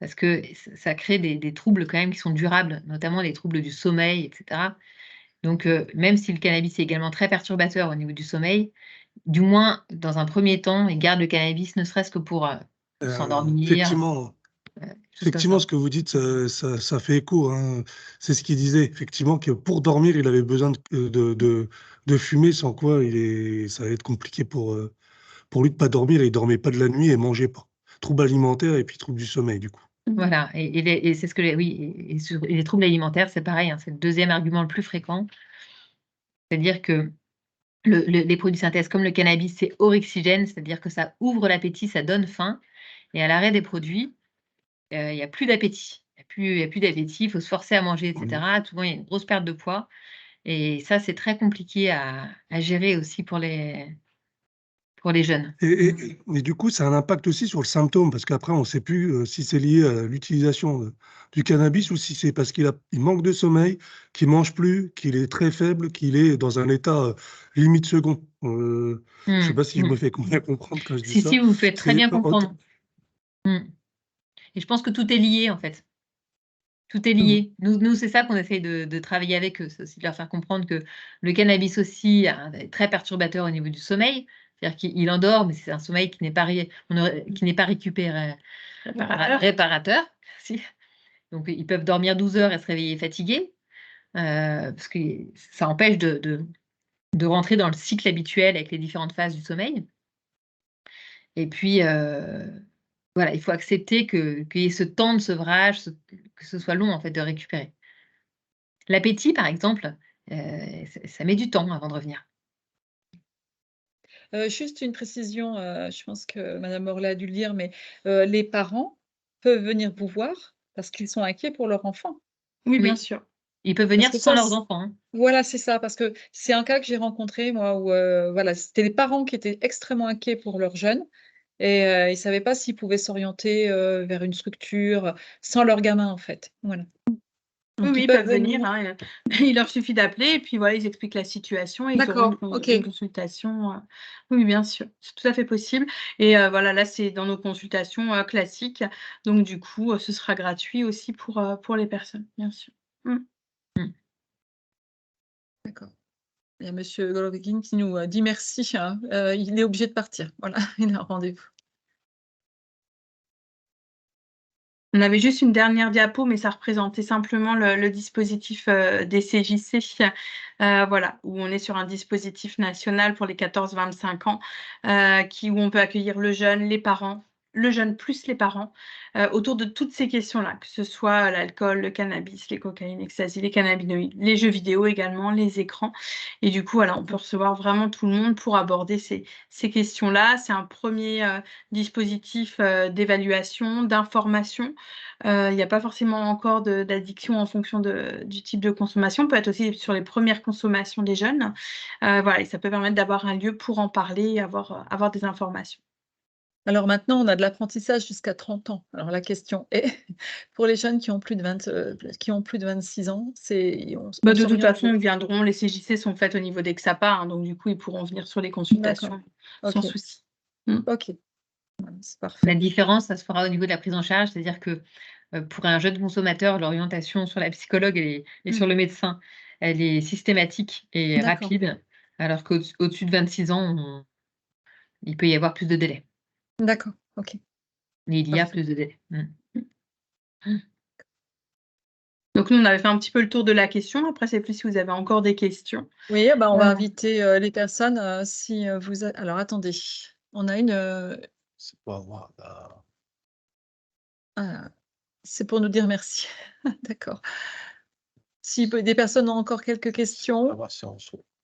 parce que ça crée des troubles quand même qui sont durables, notamment les troubles du sommeil, etc. Donc, même si le cannabis est également très perturbateur au niveau du sommeil, du moins, dans un premier temps, ils gardent le cannabis ne serait-ce que pour s'endormir. Effectivement, ce que vous dites, ça fait écho, hein. C'est ce qu'il disait, effectivement, que pour dormir, il avait besoin de fumer, sans quoi ça allait être compliqué pour lui de ne pas dormir. Il ne dormait pas de la nuit et ne mangeait pas. Troubles alimentaires et puis troubles du sommeil, du coup. Voilà, et c'est ce que et les troubles alimentaires, c'est pareil, hein, c'est le deuxième argument le plus fréquent. C'est-à-dire que les produits de synthèse comme le cannabis, c'est orexigène, c'est-à-dire que ça ouvre l'appétit, ça donne faim. Et à l'arrêt des produits, il n'y a plus d'appétit. Il n'y a plus d'appétit, il faut se forcer à manger, etc. Souvent, il y a une grosse perte de poids. Et ça, c'est très compliqué à gérer aussi pour les jeunes. Et du coup, ça a un impact aussi sur le symptôme, parce qu'après, on ne sait plus si c'est lié à l'utilisation du cannabis ou si c'est parce qu'il manque de sommeil, qu'il ne mange plus, qu'il est très faible, qu'il est dans un état limite second. Je ne sais pas si je me fais bien comprendre quand je dis ça. Si, vous faites très bien comprendre. Et je pense que tout est lié, en fait. Tout est lié. Nous c'est ça qu'on essaye de travailler avec eux, c'est aussi de leur faire comprendre que le cannabis aussi est très perturbateur au niveau du sommeil. C'est-à-dire qu'il endort, mais c'est un sommeil qui n'est pas, qui n'est pas réparateur. Si. Donc, ils peuvent dormir 12 heures et se réveiller fatigués, parce que ça empêche de rentrer dans le cycle habituel avec les différentes phases du sommeil. Et puis, voilà, il faut accepter qu'il y ait ce temps de sevrage, que ce soit long en fait de récupérer. L'appétit, par exemple, ça met du temps avant de revenir. Juste une précision, je pense que Madame Orla a dû le dire, mais les parents peuvent venir vous voir parce qu'ils sont inquiets pour leur enfant. Oui, bien Oui. sûr. Ils peuvent venir Parce que sans ça, leurs enfants. Hein. Voilà, c'est ça, parce que c'est un cas que j'ai rencontré, moi, où voilà, c'était les parents qui étaient extrêmement inquiets pour leurs jeunes et ils ne savaient pas s'ils pouvaient s'orienter vers une structure sans leur gamin, en fait. Voilà. Oui, Donc, oui, ils ils peuvent peuvent venir. venir. Hein. Il leur suffit d'appeler et puis voilà, ils expliquent la situation et ils auront D'accord, ok. une consultation. Oui, bien sûr, c'est tout à fait possible. Et voilà, là, c'est dans nos consultations classiques. Donc, du coup, ce sera gratuit aussi pour les personnes, bien sûr. D'accord. Il y a Monsieur Golovkin qui nous dit merci. Hein. Il est obligé de partir. Voilà, il a un rendez-vous. On avait juste une dernière diapo, mais ça représentait simplement le dispositif des CJC, voilà, où on est sur un dispositif national pour les 14-25 ans, où on peut accueillir le jeune, les parents, le jeune plus les parents, autour de toutes ces questions-là, que ce soit l'alcool, le cannabis, les cocaïnes, ecstasy, les cannabinoïdes, les jeux vidéo également, les écrans. Et du coup, voilà, on peut recevoir vraiment tout le monde pour aborder ces questions-là. C'est un premier dispositif d'évaluation, d'information. Il n'y a pas forcément encore d'addiction en fonction du type de consommation. Peut être aussi sur les premières consommations des jeunes. Voilà, et ça peut permettre d'avoir un lieu pour en parler et avoir des informations. Alors maintenant, on a de l'apprentissage jusqu'à 30 ans. Alors la question est, pour les jeunes qui ont plus de 26 ans, De toute façon, ils viendront. Les CJC sont faites au niveau des XAPA, hein, donc du coup, ils pourront venir sur les consultations sans souci. Ok, c'est parfait. La différence, ça se fera au niveau de la prise en charge, c'est-à-dire que pour un jeune consommateur, l'orientation sur la psychologue et sur le médecin, elle est systématique et rapide, alors qu'au-dessus de 26 ans, il peut y avoir plus de délai. D'accord, ok. Mais il y a plus de délai. Donc nous, on avait fait un petit peu le tour de la question. Après, c'est plus si vous avez encore des questions. Oui, bah, on va inviter les personnes si vous... Alors attendez, on a une... C'est pas moi. c'est pour nous dire merci. D'accord. Si des personnes ont encore quelques questions. On va voir si on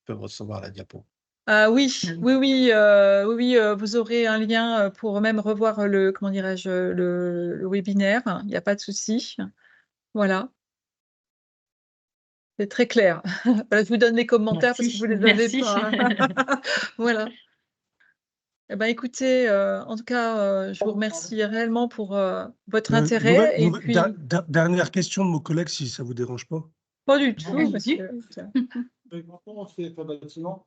peut recevoir la diapo. Oui, vous aurez un lien pour même revoir comment dirais-je, le webinaire. Il n'y a pas de souci. Voilà. C'est très clair. Je vous donne les commentaires parce que vous ne les avez pas. Voilà. Eh ben, écoutez, en tout cas, je vous remercie réellement pour votre intérêt. Et puis... Dernière question de mon collègue, si ça ne vous dérange pas. Pas du tout, monsieur. Quand on fait bâtiment,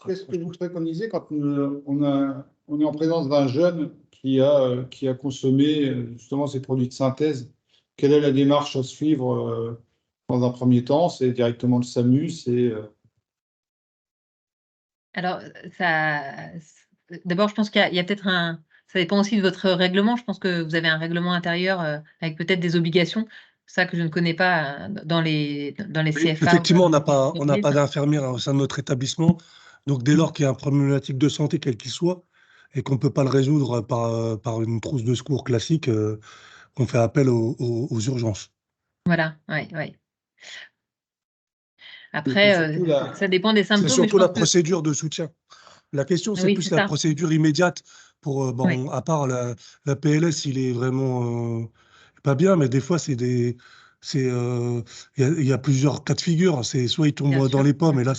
qu'est-ce que vous préconisez quand on est en présence d'un jeune qui a consommé justement ces produits de synthèse? Quelle est la démarche à suivre dans un premier temps? C'est directement le SAMU, Alors, d'abord, je pense qu'il y a peut-être ça dépend aussi de votre règlement. Je pense que vous avez un règlement intérieur avec peut-être des obligations. Ça que je ne connais pas dans les CFA. Effectivement, on n'a pas d'infirmière au sein de notre établissement. Donc, dès lors qu'il y a un problématique de santé, quel qu'il soit, et qu'on ne peut pas le résoudre par une trousse de secours classique, on fait appel aux urgences. Voilà, oui. Après, ça dépend des symptômes. C'est surtout la procédure de soutien. La question, c'est plus la procédure immédiate. À part la PLS, il est vraiment pas bien, mais des fois, il y a plusieurs cas de figure. C'est soit il tombe dans les pommes, et là,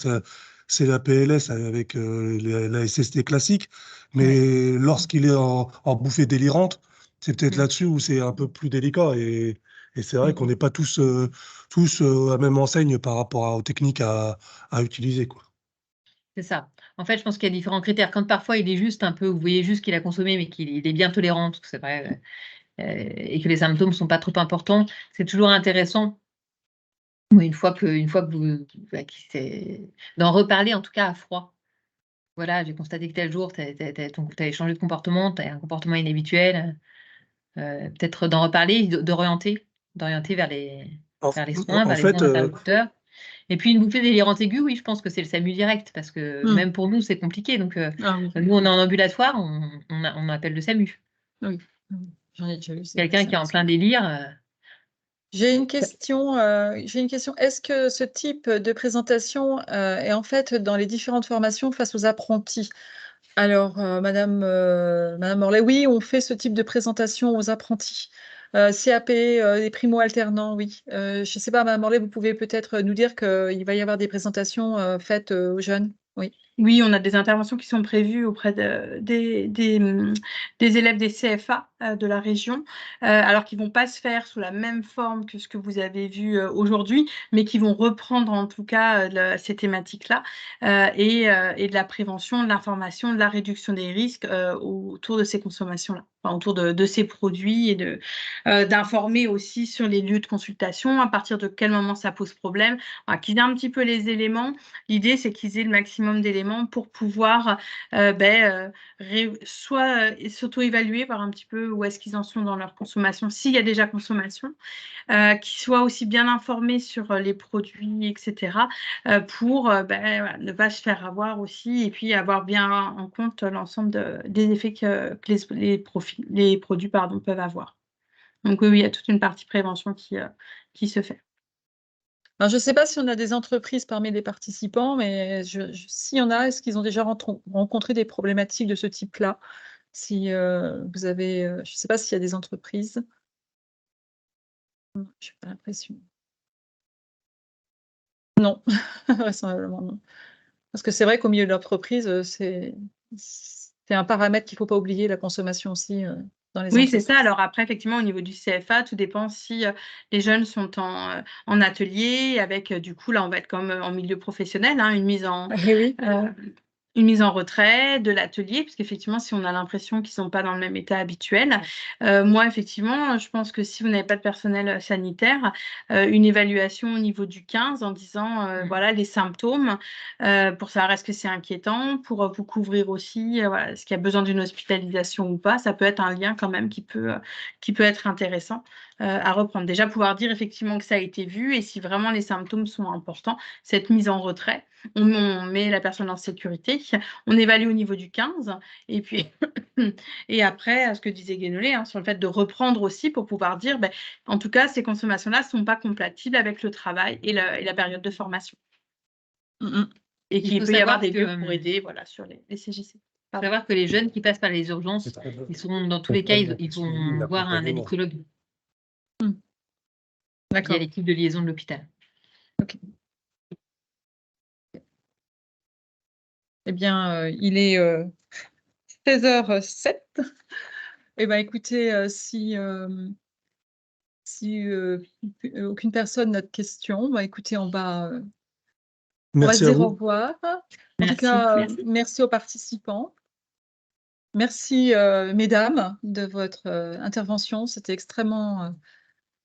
c'est la PLS avec la SST classique. Mais lorsqu'il est en bouffée délirante, c'est peut-être là-dessus où c'est un peu plus délicat. Et c'est vrai qu'on n'est pas tous à même enseigne par rapport aux techniques à utiliser, quoi. C'est ça. En fait, je pense qu'il y a différents critères. Quand parfois il est juste un peu, vous voyez juste qu'il a consommé, mais qu'il est bien tolérant, parce que c'est vrai, et que les symptômes ne sont pas trop importants, c'est toujours intéressant. Oui, une fois que vous d'en reparler en tout cas à froid. Voilà, j'ai constaté que tel jour, tu avais changé de comportement, tu as un comportement inhabituel. Peut-être d'en reparler, d'orienter vers les soins, En vers les fait, bons interlocuteurs. Et puis une bouffée délirante aiguë, oui, je pense que c'est le SAMU direct, parce que même pour nous, c'est compliqué. Donc, Ah oui, nous, on est en ambulatoire, on appelle le SAMU. oui, j'en ai déjà eu. Quelqu'un qui est en plein délire. J'ai une question. Est-ce que ce type de présentation est en fait dans les différentes formations face aux apprentis? Alors, Madame Morlaix, oui, on fait ce type de présentation aux apprentis. CAP, les primo-alternants, oui. Je ne sais pas, Madame Morlaix, vous pouvez peut-être nous dire qu'il va y avoir des présentations faites aux jeunes. Oui. Oui, on a des interventions qui sont prévues auprès des élèves des CFA de la région, alors qui ne vont pas se faire sous la même forme que ce que vous avez vu aujourd'hui, mais qui vont reprendre en tout cas ces thématiques-là et de la prévention, de l'information, de la réduction des risques autour de ces consommations-là, enfin, autour de ces produits et d'informer aussi sur les lieux de consultation, à partir de quel moment ça pose problème, qu'ils aient un petit peu les éléments. L'idée, c'est qu'ils aient le maximum d'éléments pour pouvoir soit s'auto-évaluer, voir un petit peu où est-ce qu'ils en sont dans leur consommation, s'il y a déjà consommation, qu'ils soient aussi bien informés sur les produits, etc., pour voilà, ne pas se faire avoir aussi, et puis avoir bien en compte l'ensemble des effets que les produits peuvent avoir. Donc oui, il y a toute une partie prévention qui se fait. Alors, je ne sais pas si on a des entreprises parmi les participants, mais s'il y en a, est-ce qu'ils ont déjà rencontré des problématiques de ce type-là? Si vous avez, je ne sais pas s'il y a des entreprises. Je n'ai pas l'impression. Non, vraisemblablement non. Parce que c'est vrai qu'au milieu de l'entreprise, c'est un paramètre qu'il ne faut pas oublier, la consommation aussi dans les Oui, c'est entreprises. ça. Alors après, effectivement, au niveau du CFA, tout dépend si les jeunes sont en atelier, avec du coup, là, on va être comme en milieu professionnel, hein, une mise en retrait de l'atelier, parce qu'effectivement, si on a l'impression qu'ils ne sont pas dans le même état habituel, moi, effectivement, je pense que si vous n'avez pas de personnel sanitaire, une évaluation au niveau du 15 en disant, voilà, les symptômes, pour savoir est-ce que c'est inquiétant, pour vous couvrir aussi, voilà, est-ce qu'il y a besoin d'une hospitalisation ou pas, ça peut être un lien quand même qui peut être intéressant à reprendre. Déjà, pouvoir dire effectivement que ça a été vu, et si vraiment les symptômes sont importants, cette mise en retrait, on met la personne en sécurité, on évalue au niveau du 15, et puis et après, ce que disait Guénolé, hein, sur le fait de reprendre aussi pour pouvoir dire, en tout cas, ces consommations-là ne sont pas compatibles avec le travail et la période de formation. Et qu'il peut y avoir des lieux pour aider, voilà, sur les CJC. Il faut savoir que les jeunes qui passent par les urgences, ils seront dans tous les cas, ils vont voir un addictologue via l'équipe de liaison de l'hôpital. Ok. Eh bien, il est 16h07. Eh bien, écoutez, si aucune personne n'a de questions, écoutez, on va se dire au revoir. En tout cas, merci aux participants. Merci, mesdames, de votre intervention. C'était extrêmement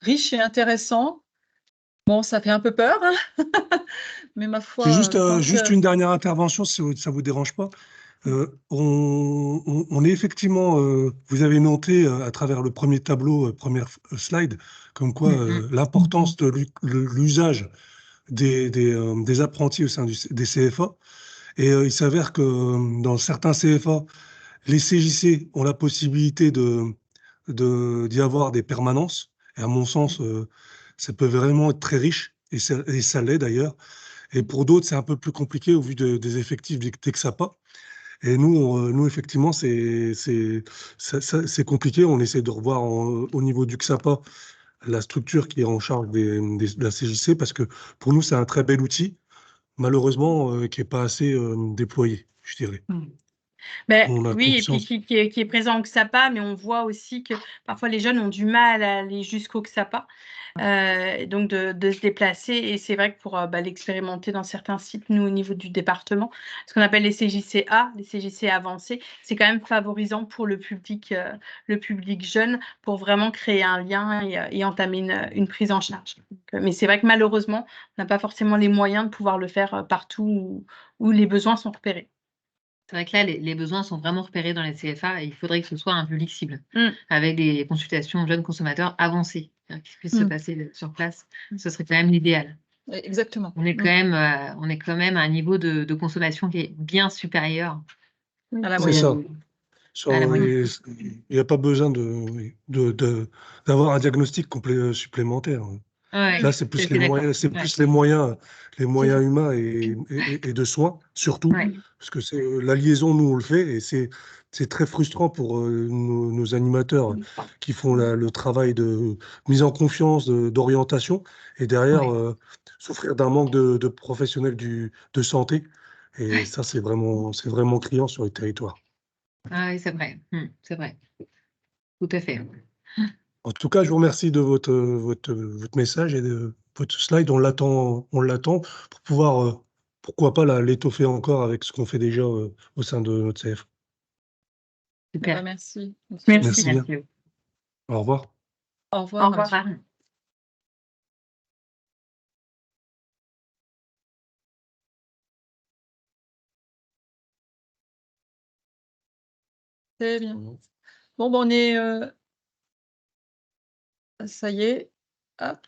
riche et intéressant. Bon, ça fait un peu peur, hein mais ma foi. C'est juste une dernière intervention, si ça ne vous dérange pas. On est effectivement, vous avez noté à travers le premier tableau, première slide, comme quoi l'importance de l'usage des apprentis au sein des CFA. Et il s'avère que dans certains CFA, les CJC ont la possibilité d'y avoir des permanences. Et à mon sens, ça peut vraiment être très riche, et ça l'est d'ailleurs. Et pour d'autres, c'est un peu plus compliqué au vu des effectifs d'Exapa. Et nous effectivement, c'est compliqué. On essaie de revoir au niveau du XAPA la structure qui est en charge de la CJC, parce que pour nous, c'est un très bel outil, malheureusement, qui n'est pas assez déployé, je dirais. Ben, On a oui, et puis conscience. qui est présent au XAPA, mais on voit aussi que parfois les jeunes ont du mal à aller jusqu'au XAPA, et donc de se déplacer. Et c'est vrai que pour l'expérimenter dans certains sites, nous, au niveau du département, ce qu'on appelle les CJCA, les CJC avancés, c'est quand même favorisant pour le public jeune pour vraiment créer un lien et entamer une prise en charge. Mais c'est vrai que malheureusement, on n'a pas forcément les moyens de pouvoir le faire partout où les besoins sont repérés. C'est vrai que là, les besoins sont vraiment repérés dans les CFA et il faudrait que ce soit un public cible, Mm. avec des consultations jeunes consommateurs avancées, qui puissent se Mm. passer sur place. Ce serait quand même l'idéal. Exactement. On est quand même à un niveau de consommation qui est bien supérieur À la C'est moyenne. ça. à la moyenne. Il n'y a pas besoin d'avoir un diagnostic supplémentaire. Ouais, Là, c'est plus je les suis d'accord. moyens, c'est Ouais. plus les moyens humains et de soins, surtout, Ouais. parce que c'est la liaison, nous, on le fait, et c'est très frustrant pour nos animateurs qui font le travail de mise en confiance, d'orientation, et derrière, Ouais. souffrir d'un manque de professionnels de santé. Et ça, c'est vraiment criant sur les territoires. Ah oui, c'est vrai. C'est vrai. Tout à fait. En tout cas, je vous remercie de votre message et de votre slide. On l'attend pour pouvoir, pourquoi pas l'étoffer encore avec ce qu'on fait déjà au sein de notre CF. Super. Merci. Merci bien. Merci. Au revoir. Au Au revoir. revoir. Mathieu. Très bien. Bon, on est. Ça y est. Hop.